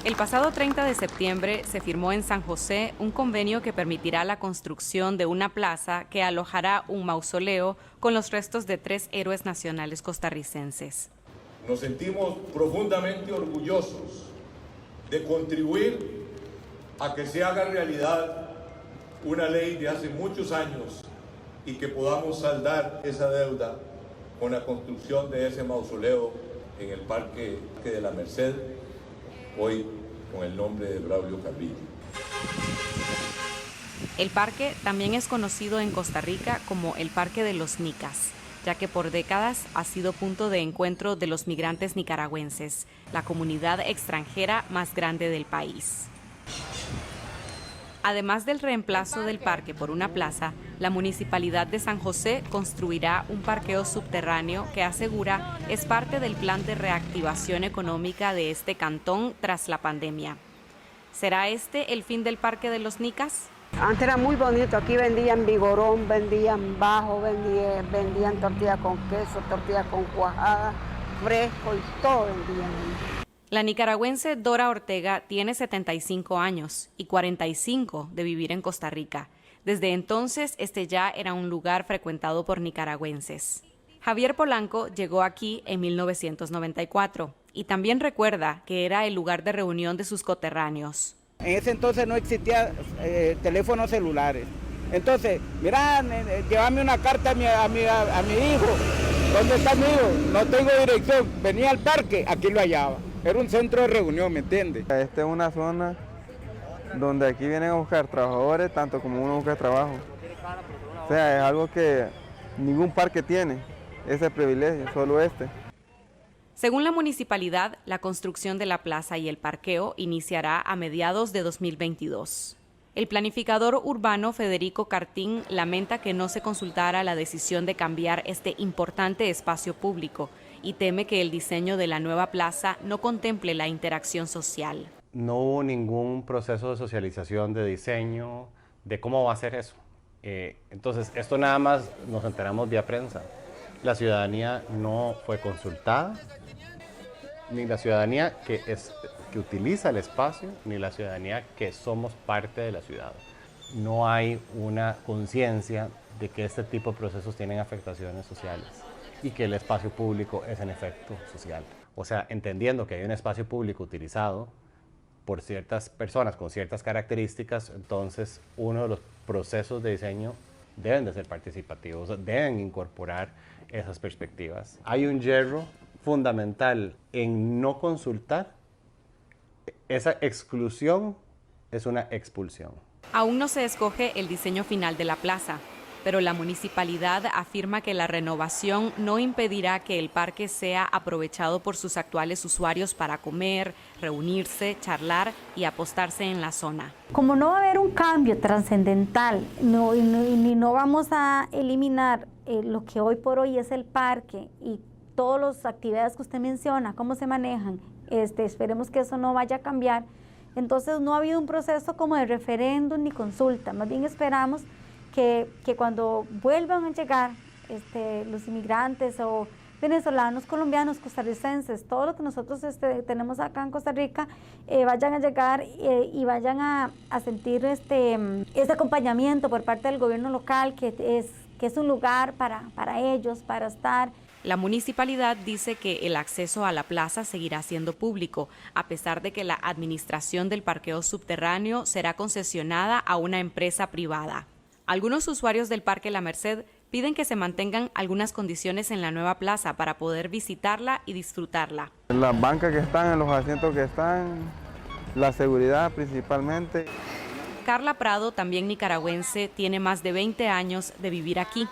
El pasado 30 de septiembre se firmó en San José un convenio que permitirá la construcción de una plaza que alojará un mausoleo con los restos de 3 héroes nacionales costarricenses. Nos sentimos profundamente orgullosos de contribuir a que se haga realidad una ley de hace muchos años y que podamos saldar esa deuda con la construcción de ese mausoleo en el Parque de la Merced, hoy con el nombre de Braulio Carrillo. El parque también es conocido en Costa Rica como el Parque de los Nicas, ya que por décadas ha sido punto de encuentro de los migrantes nicaragüenses, la comunidad extranjera más grande del país. Además del reemplazo del parque por una plaza, la Municipalidad de San José construirá un parqueo subterráneo que asegura es parte del plan de reactivación económica de este cantón tras la pandemia. ¿Será este el fin del Parque de los Nicas? Antes era muy bonito, aquí vendían vigorón, vendían bajo, vendían tortilla con queso, tortilla con cuajada, fresco y todo vendían. La nicaragüense Dora Ortega tiene 75 años y 45 de vivir en Costa Rica. Desde entonces, este ya era un lugar frecuentado por nicaragüenses. Javier Polanco llegó aquí en 1994 y también recuerda que era el lugar de reunión de sus coterráneos. En ese entonces no existía teléfonos celulares. Entonces, mira, llévame una carta a mi hijo. ¿Dónde está mi hijo? No tengo dirección. Venía al parque, aquí lo hallaba. Era un centro de reunión, ¿me entiendes? Esta es una zona donde aquí vienen a buscar trabajadores, tanto como uno busca trabajo. O sea, es algo que ningún parque tiene, ese privilegio, solo este. Según la municipalidad, la construcción de la plaza y el parqueo iniciará a mediados de 2022. El planificador urbano Federico Cartín lamenta que no se consultara la decisión de cambiar este importante espacio público y teme que el diseño de la nueva plaza no contemple la interacción social. No hubo ningún proceso de socialización, de diseño, de cómo va a ser eso. Entonces, esto nada más nos enteramos vía prensa. La ciudadanía no fue consultada, ni la ciudadanía que utiliza el espacio, ni la ciudadanía que somos parte de la ciudad. No hay una conciencia de que este tipo de procesos tienen afectaciones sociales y que el espacio público es en efecto social. O sea, entendiendo que hay un espacio público utilizado por ciertas personas con ciertas características, entonces uno de los procesos de diseño deben de ser participativos, deben incorporar esas perspectivas. Hay un hierro fundamental en no consultar. Esa exclusión es una expulsión. Aún no se escoge el diseño final de la plaza, pero la municipalidad afirma que la renovación no impedirá que el parque sea aprovechado por sus actuales usuarios para comer, reunirse, charlar y apostarse en la zona. Como no va a haber un cambio trascendental, no vamos a eliminar lo que hoy por hoy es el parque y todas las actividades que usted menciona, cómo se manejan, esperemos que eso no vaya a cambiar. Entonces no ha habido un proceso como de referéndum ni consulta, más bien esperamos que cuando vuelvan a llegar los inmigrantes o venezolanos, colombianos, costarricenses, todo lo que nosotros tenemos acá en Costa Rica, vayan a llegar y vayan a sentir este acompañamiento por parte del gobierno local, que es un lugar para ellos, para estar. La municipalidad dice que el acceso a la plaza seguirá siendo público, a pesar de que la administración del parqueo subterráneo será concesionada a una empresa privada. Algunos usuarios del Parque La Merced piden que se mantengan algunas condiciones en la nueva plaza para poder visitarla y disfrutarla. Las bancas que están, los asientos que están, la seguridad principalmente. Carla Prado, también nicaragüense, tiene más de 20 años de vivir aquí.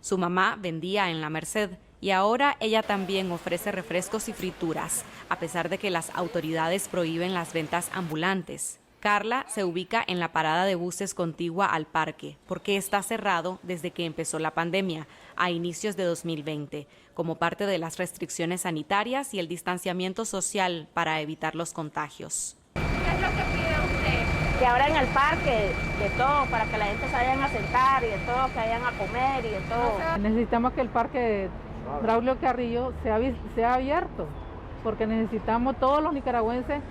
Su mamá vendía en La Merced y ahora ella también ofrece refrescos y frituras, a pesar de que las autoridades prohíben las ventas ambulantes. Carla se ubica en la parada de buses contigua al parque, porque está cerrado desde que empezó la pandemia, a inicios de 2020, como parte de las restricciones sanitarias y el distanciamiento social para evitar los contagios. ¿Qué es lo que pide usted? Que abran el parque, de todo, para que la gente se vayan a sentar y de todo, que vayan a comer y de todo. Necesitamos que el parque Braulio Carrillo sea abierto, porque necesitamos todos los nicaragüenses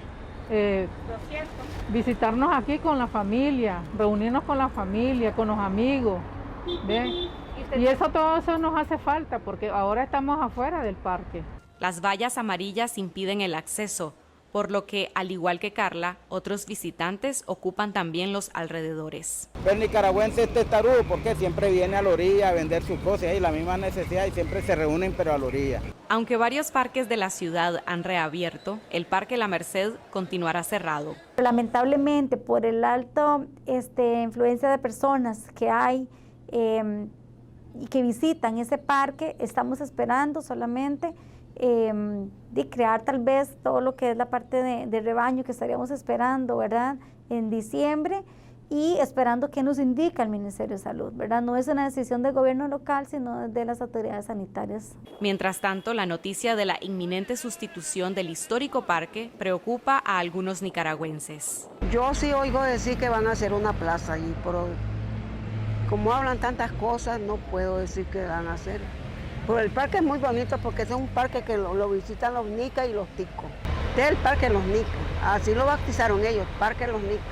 visitarnos aquí con la familia, reunirnos con la familia, con los amigos, ¿ven? Y todo eso nos hace falta, porque ahora estamos afuera del parque. Las vallas amarillas impiden el acceso, por lo que, al igual que Carla, otros visitantes ocupan también los alrededores. El nicaragüense es testarudo porque siempre viene a la orilla a vender sus cosas y la misma necesidad y siempre se reúnen pero a la orilla. Aunque varios parques de la ciudad han reabierto, el Parque La Merced continuará cerrado. Lamentablemente, por el alto influencia de personas que hay y que visitan ese parque, estamos esperando solamente de crear tal vez todo lo que es la parte de rebaño que estaríamos esperando, ¿verdad?, en diciembre, y esperando que nos indica el Ministerio de Salud, ¿verdad? No es una decisión del gobierno local, sino de las autoridades sanitarias. Mientras tanto, la noticia de la inminente sustitución del histórico parque preocupa a algunos nicaragüenses. Yo sí oigo decir que van a hacer una plaza allí, pero como hablan tantas cosas, no puedo decir que van a hacer. Pero el parque es muy bonito porque es un parque que lo visitan los nicas y los ticos. Este es el Parque Los Nicas, así lo bautizaron ellos, Parque Los Nicas.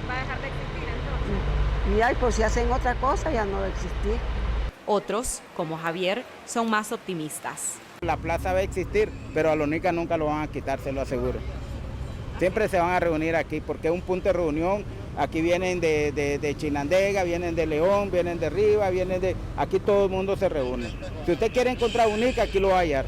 ¿Va a dejar de existir entonces? Y ay, pues si hacen otra cosa ya no va a existir. Otros, como Javier, son más optimistas. La plaza va a existir, pero a los nicas nunca lo van a quitar, se lo aseguro. Siempre se van a reunir aquí porque es un punto de reunión. Aquí vienen de Chinandega, vienen de León, vienen de Riva, vienen de... Aquí todo el mundo se reúne. Si usted quiere encontrar un nica, aquí lo va a hallar.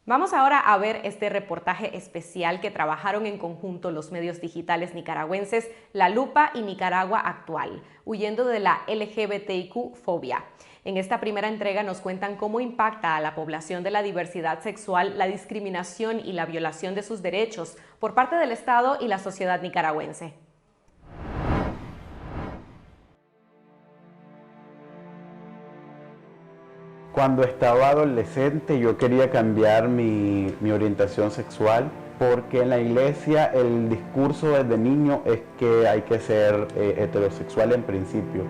Vamos ahora a ver este reportaje especial que trabajaron en conjunto los medios digitales nicaragüenses La Lupa y Nicaragua Actual, huyendo de la LGBTIQ-fobia. En esta primera entrega nos cuentan cómo impacta a la población de la diversidad sexual la discriminación y la violación de sus derechos por parte del Estado y la sociedad nicaragüense. Cuando estaba adolescente yo quería cambiar mi orientación sexual porque en la iglesia el discurso desde niño es que hay que ser heterosexual en principio.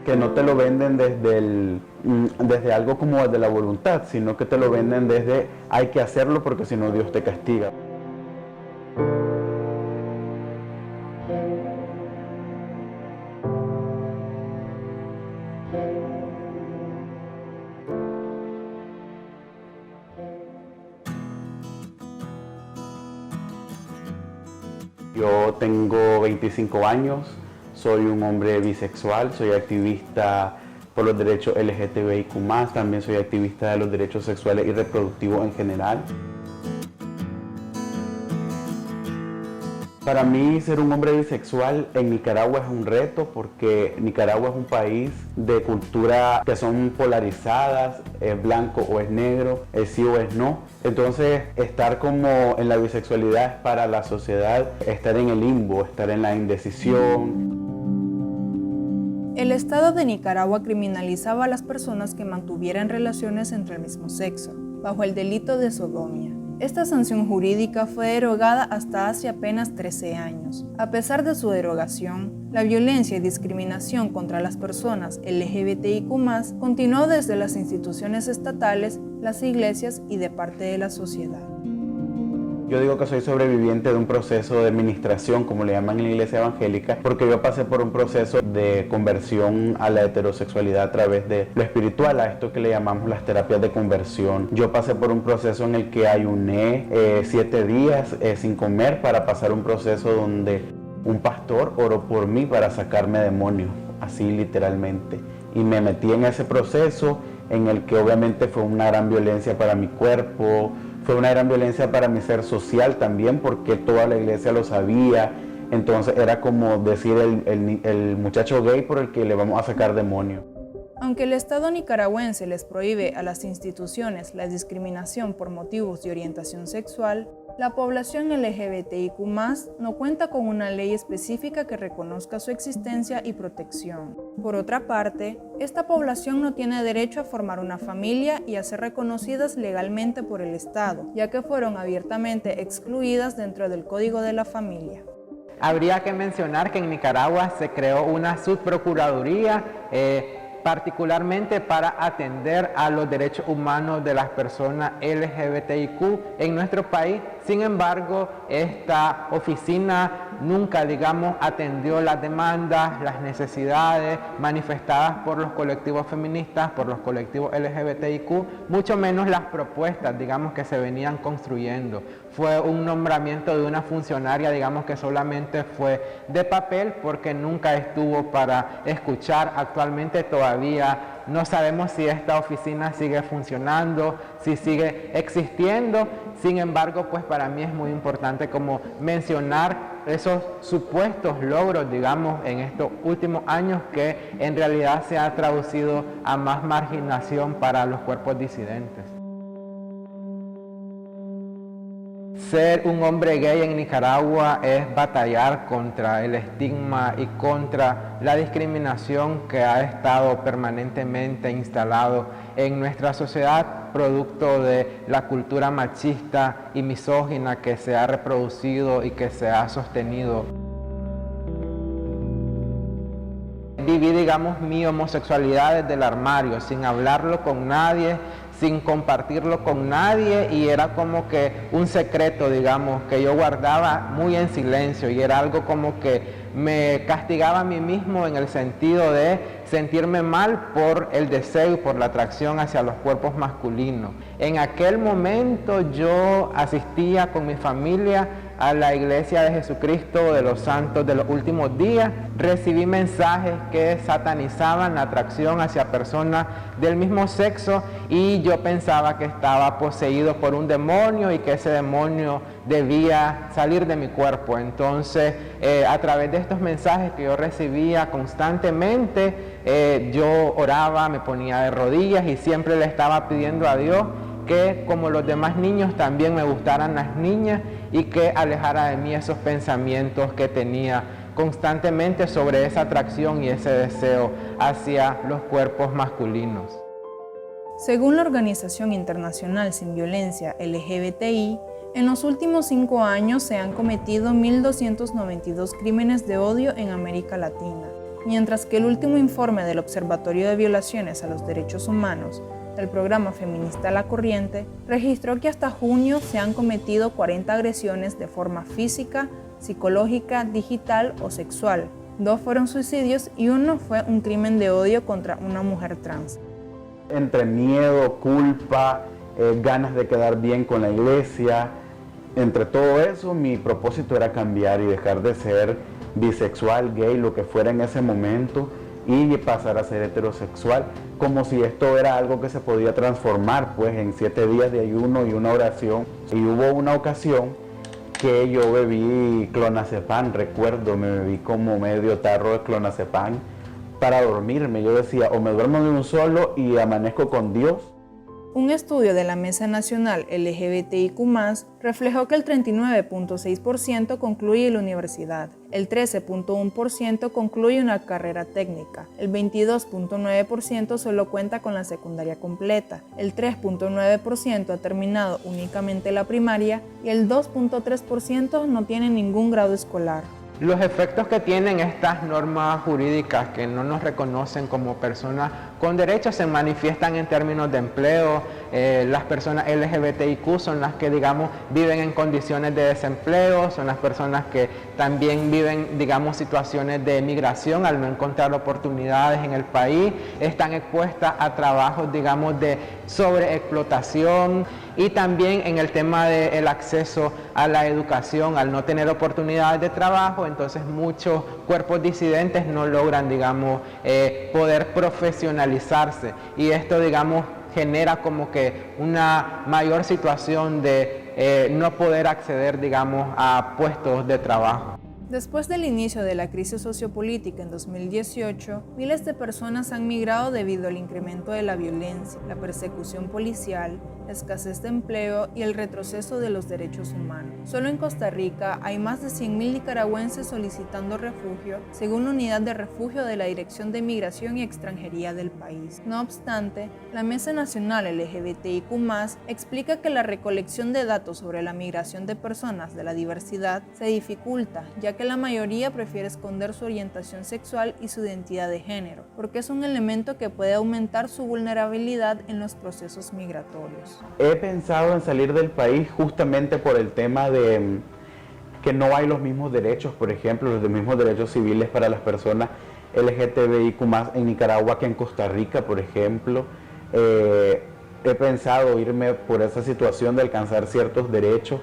Que no te lo venden desde algo como desde la voluntad, sino que te lo venden desde hay que hacerlo porque si no Dios te castiga. Yo tengo 25 años, soy un hombre bisexual, soy activista por los derechos LGTBIQ+, también soy activista de los derechos sexuales y reproductivos en general. Para mí ser un hombre bisexual en Nicaragua es un reto porque Nicaragua es un país de cultura que son polarizadas, es blanco o es negro, es sí o es no. Entonces estar como en la bisexualidad es para la sociedad estar en el limbo, estar en la indecisión. El Estado de Nicaragua criminalizaba a las personas que mantuvieran relaciones entre el mismo sexo, bajo el delito de sodomía. Esta sanción jurídica fue derogada hasta hace apenas 13 años. A pesar de su derogación, la violencia y discriminación contra las personas LGBTIQ+ continuó desde las instituciones estatales, las iglesias y de parte de la sociedad. Yo digo que soy sobreviviente de un proceso de ministración, como le llaman en la iglesia evangélica, porque yo pasé por un proceso de conversión a la heterosexualidad a través de lo espiritual, a esto que le llamamos las terapias de conversión. Yo pasé por un proceso en el que ayuné 7 días sin comer para pasar un proceso donde un pastor oró por mí para sacarme demonios, así literalmente. Y me metí en ese proceso en el que obviamente fue una gran violencia para mi cuerpo, Fue una gran violencia para mi ser social también, porque toda la iglesia lo sabía. Entonces era como decir el muchacho gay por el que le vamos a sacar demonio. Aunque el Estado nicaragüense les prohíbe a las instituciones la discriminación por motivos de orientación sexual, la población LGBTIQ+ no cuenta con una ley específica que reconozca su existencia y protección. Por otra parte, esta población no tiene derecho a formar una familia y a ser reconocidas legalmente por el Estado, ya que fueron abiertamente excluidas dentro del Código de la Familia. Habría que mencionar que en Nicaragua se creó una subprocuraduría particularmente para atender a los derechos humanos de las personas LGBTIQ en nuestro país. Sin embargo, esta oficina nunca, atendió las demandas, las necesidades manifestadas por los colectivos feministas, por los colectivos LGBTIQ, mucho menos las propuestas, que se venían construyendo. Fue un nombramiento de una funcionaria, que solamente fue de papel porque nunca estuvo para escuchar. Actualmente todavía no sabemos si esta oficina sigue funcionando, si sigue existiendo. Sin embargo, pues para mí es muy importante como mencionar esos supuestos logros, en estos últimos años que en realidad se ha traducido a más marginación para los cuerpos disidentes. Ser un hombre gay en Nicaragua es batallar contra el estigma y contra la discriminación que ha estado permanentemente instalado en nuestra sociedad, producto de la cultura machista y misógina que se ha reproducido y que se ha sostenido. Viví, mi homosexualidad desde el armario, sin hablarlo con nadie, sin compartirlo con nadie, y era como que un secreto, que yo guardaba muy en silencio, y era algo como que me castigaba a mí mismo en el sentido de sentirme mal por el deseo y por la atracción hacia los cuerpos masculinos. En aquel momento yo asistía con mi familia a la Iglesia de Jesucristo de los Santos de los Últimos Días. Recibí mensajes que satanizaban la atracción hacia personas del mismo sexo, y yo pensaba que estaba poseído por un demonio y que ese demonio debía salir de mi cuerpo. Entonces, a través de estos mensajes que yo recibía constantemente, yo oraba, me ponía de rodillas y siempre le estaba pidiendo a Dios que, como los demás niños, también me gustaran las niñas y que alejara de mí esos pensamientos que tenía constantemente sobre esa atracción y ese deseo hacia los cuerpos masculinos. Según la Organización Internacional Sin Violencia LGBTI, en los últimos 5 años se han cometido 1.292 crímenes de odio en América Latina, mientras que el último informe del Observatorio de Violaciones a los Derechos Humanos del programa feminista La Corriente registró que hasta junio se han cometido 40 agresiones de forma física, psicológica, digital o sexual. 2 fueron suicidios y 1 fue un crimen de odio contra una mujer trans. Entre miedo, culpa, ganas de quedar bien con la iglesia, entre todo eso mi propósito era cambiar y dejar de ser bisexual, gay, lo que fuera en ese momento, y pasar a ser heterosexual, como si esto era algo que se podía transformar pues en 7 días de ayuno y una oración. Y hubo una ocasión que yo bebí clonazepam, recuerdo, me bebí como medio tarro de clonazepam para dormirme. Yo decía, o me duermo de un solo y amanezco con Dios. Un estudio de la Mesa Nacional LGBTIQ+, reflejó que el 39.6% concluye la universidad, el 13.1% concluye una carrera técnica, el 22.9% solo cuenta con la secundaria completa, el 3.9% ha terminado únicamente la primaria y el 2.3% no tiene ningún grado escolar. Los efectos que tienen estas normas jurídicas que no nos reconocen como personas con derechos se manifiestan en términos de empleo. Las personas LGBTIQ son las que, viven en condiciones de desempleo, son las personas que también viven, situaciones de migración al no encontrar oportunidades en el país, están expuestas a trabajos, de sobreexplotación, y también en el tema del acceso a la educación, al no tener oportunidades de trabajo, entonces muchos cuerpos disidentes no logran, poder profesionalizarse, y esto, genera como que una mayor situación de no poder acceder, digamos, a puestos de trabajo. Después del inicio de la crisis sociopolítica en 2018, miles de personas han migrado debido al incremento de la violencia, la persecución policial, la escasez de empleo y el retroceso de los derechos humanos. Solo en Costa Rica hay más de 100.000 nicaragüenses solicitando refugio, según la Unidad de Refugio de la Dirección de Migración y Extranjería del país. No obstante, la Mesa Nacional LGBTIQ+, explica que la recolección de datos sobre la migración de personas de la diversidad se dificulta, ya que la mayoría prefiere esconder su orientación sexual y su identidad de género, porque es un elemento que puede aumentar su vulnerabilidad en los procesos migratorios. He pensado en salir del país justamente por el tema de que no hay los mismos derechos, por ejemplo, los mismos derechos civiles para las personas LGTBIQ+ en Nicaragua que en Costa Rica, por ejemplo. He pensado irme por esa situación de alcanzar ciertos derechos.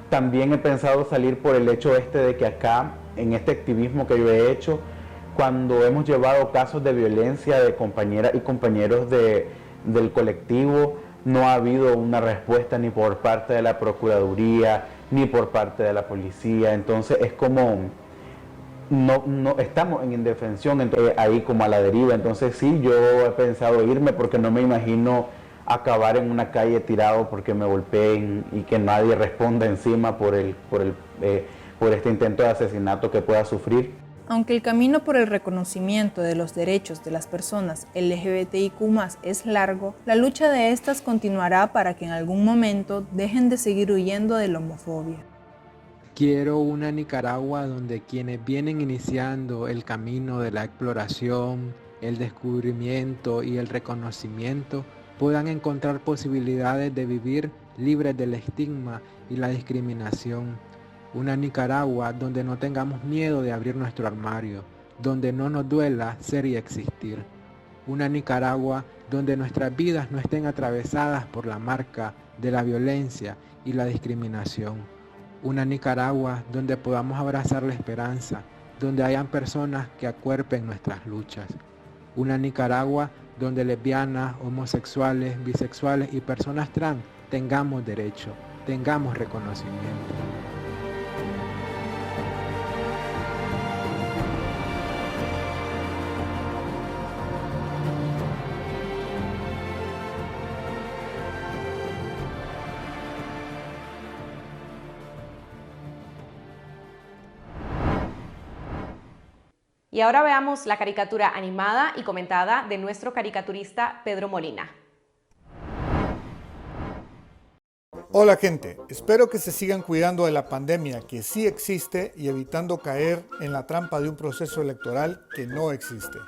También he pensado salir por el hecho de que acá, en este activismo que yo he hecho, cuando hemos llevado casos de violencia de compañeras y compañeros del colectivo, no ha habido una respuesta ni por parte de la Procuraduría, ni por parte de la policía. Entonces es como, no estamos en indefensión, entonces, ahí como a la deriva. Entonces sí, yo he pensado irme porque no me imagino acabar en una calle tirado porque me golpeen y que nadie responda encima por este intento de asesinato que pueda sufrir. Aunque el camino por el reconocimiento de los derechos de las personas LGBTIQ+ es largo, la lucha de estas continuará para que en algún momento dejen de seguir huyendo de la homofobia. Quiero una Nicaragua donde quienes vienen iniciando el camino de la exploración, el descubrimiento y el reconocimiento puedan encontrar posibilidades de vivir libres del estigma y la discriminación. Una Nicaragua donde no tengamos miedo de abrir nuestro armario, donde no nos duela ser y existir. Una Nicaragua donde nuestras vidas no estén atravesadas por la marca de la violencia y la discriminación. Una Nicaragua donde podamos abrazar la esperanza, donde hayan personas que acuerpen nuestras luchas. Una Nicaragua donde lesbianas, homosexuales, bisexuales y personas trans tengamos derecho, tengamos reconocimiento. Y ahora veamos la caricatura animada y comentada de nuestro caricaturista Pedro Molina. Hola gente, espero que se sigan cuidando de la pandemia que sí existe y evitando caer en la trampa de un proceso electoral que no existe.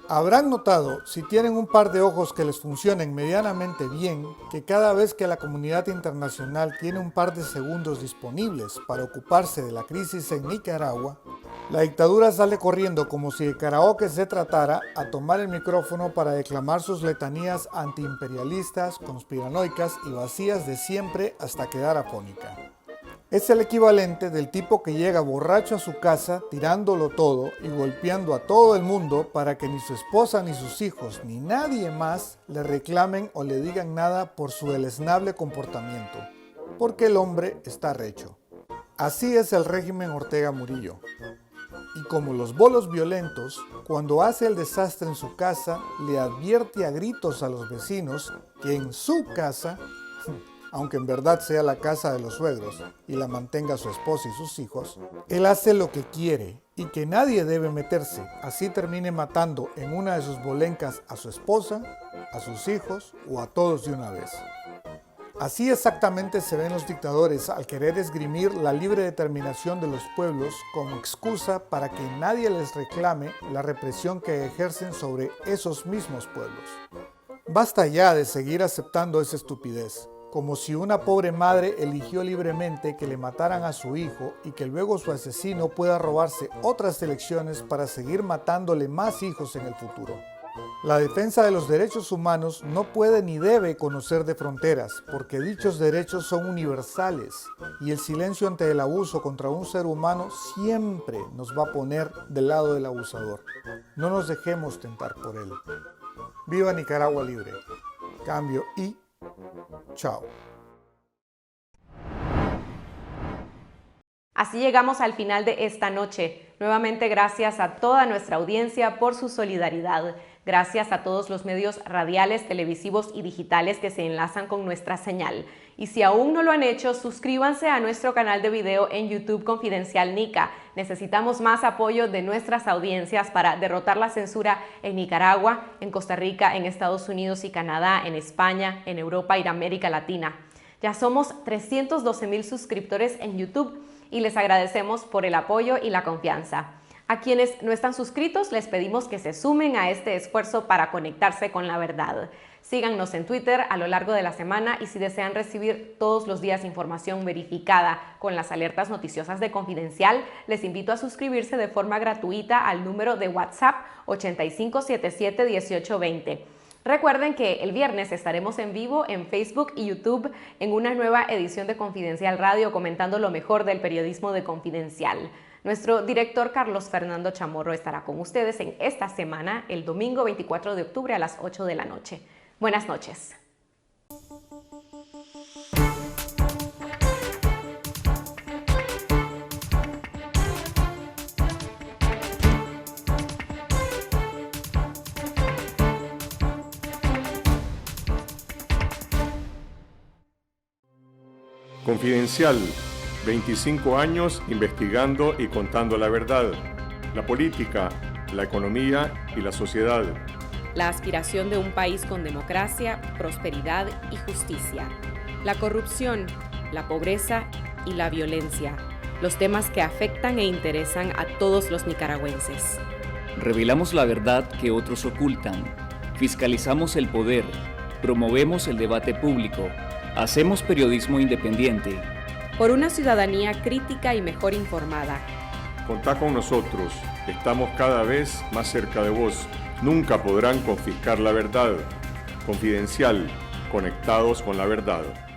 Habrán notado, si tienen un par de ojos que les funcionen medianamente bien, que cada vez que la comunidad internacional tiene un par de segundos disponibles para ocuparse de la crisis en Nicaragua, la dictadura sale corriendo como si de karaoke se tratara a tomar el micrófono para declamar sus letanías antiimperialistas, conspiranoicas y vacías de siempre hasta quedar afónica. Es el equivalente del tipo que llega borracho a su casa tirándolo todo y golpeando a todo el mundo para que ni su esposa ni sus hijos ni nadie más le reclamen o le digan nada por su deleznable comportamiento, porque el hombre está recho. Así es el régimen Ortega Murillo. Y como los bolos violentos, cuando hace el desastre en su casa, le advierte a gritos a los vecinos que en su casa, aunque en verdad sea la casa de los suegros y la mantenga su esposa y sus hijos, él hace lo que quiere y que nadie debe meterse, así termine matando en una de sus bolencas a su esposa, a sus hijos o a todos de una vez. Así exactamente se ven los dictadores al querer esgrimir la libre determinación de los pueblos como excusa para que nadie les reclame la represión que ejercen sobre esos mismos pueblos. Basta ya de seguir aceptando esa estupidez, como si una pobre madre eligió libremente que le mataran a su hijo y que luego su asesino pueda robarse otras elecciones para seguir matándole más hijos en el futuro. La defensa de los derechos humanos no puede ni debe conocer de fronteras, porque dichos derechos son universales y el silencio ante el abuso contra un ser humano siempre nos va a poner del lado del abusador. No nos dejemos tentar por él. ¡Viva Nicaragua libre! cambio y chao. Así llegamos al final de esta noche. Nuevamente gracias a toda nuestra audiencia por su solidaridad. Gracias a todos los medios radiales, televisivos y digitales que se enlazan con nuestra señal. Y si aún no lo han hecho, suscríbanse a nuestro canal de video en YouTube Confidencial Nica. Necesitamos más apoyo de nuestras audiencias para derrotar la censura en Nicaragua, en Costa Rica, en Estados Unidos y Canadá, en España, en Europa y en América Latina. Ya somos 312,000 suscriptores en YouTube y les agradecemos por el apoyo y la confianza. A quienes no están suscritos, les pedimos que se sumen a este esfuerzo para conectarse con la verdad. Síganos en Twitter a lo largo de la semana y si desean recibir todos los días información verificada con las alertas noticiosas de Confidencial, les invito a suscribirse de forma gratuita al número de WhatsApp 85771820. Recuerden que el viernes estaremos en vivo en Facebook y YouTube en una nueva edición de Confidencial Radio comentando lo mejor del periodismo de Confidencial. Nuestro director Carlos Fernando Chamorro estará con ustedes en esta semana, el domingo 24 de octubre a las 8 de la noche. Buenas noches. Confidencial, 25 años investigando y contando la verdad, la política, la economía y la sociedad. La aspiración de un país con democracia, prosperidad y justicia. La corrupción, la pobreza y la violencia. Los temas que afectan e interesan a todos los nicaragüenses. Revelamos la verdad que otros ocultan. Fiscalizamos el poder. Promovemos el debate público. Hacemos periodismo independiente. Por una ciudadanía crítica y mejor informada. Contá con nosotros, estamos cada vez más cerca de vos. Nunca podrán confiscar la verdad. Confidencial, conectados con la verdad.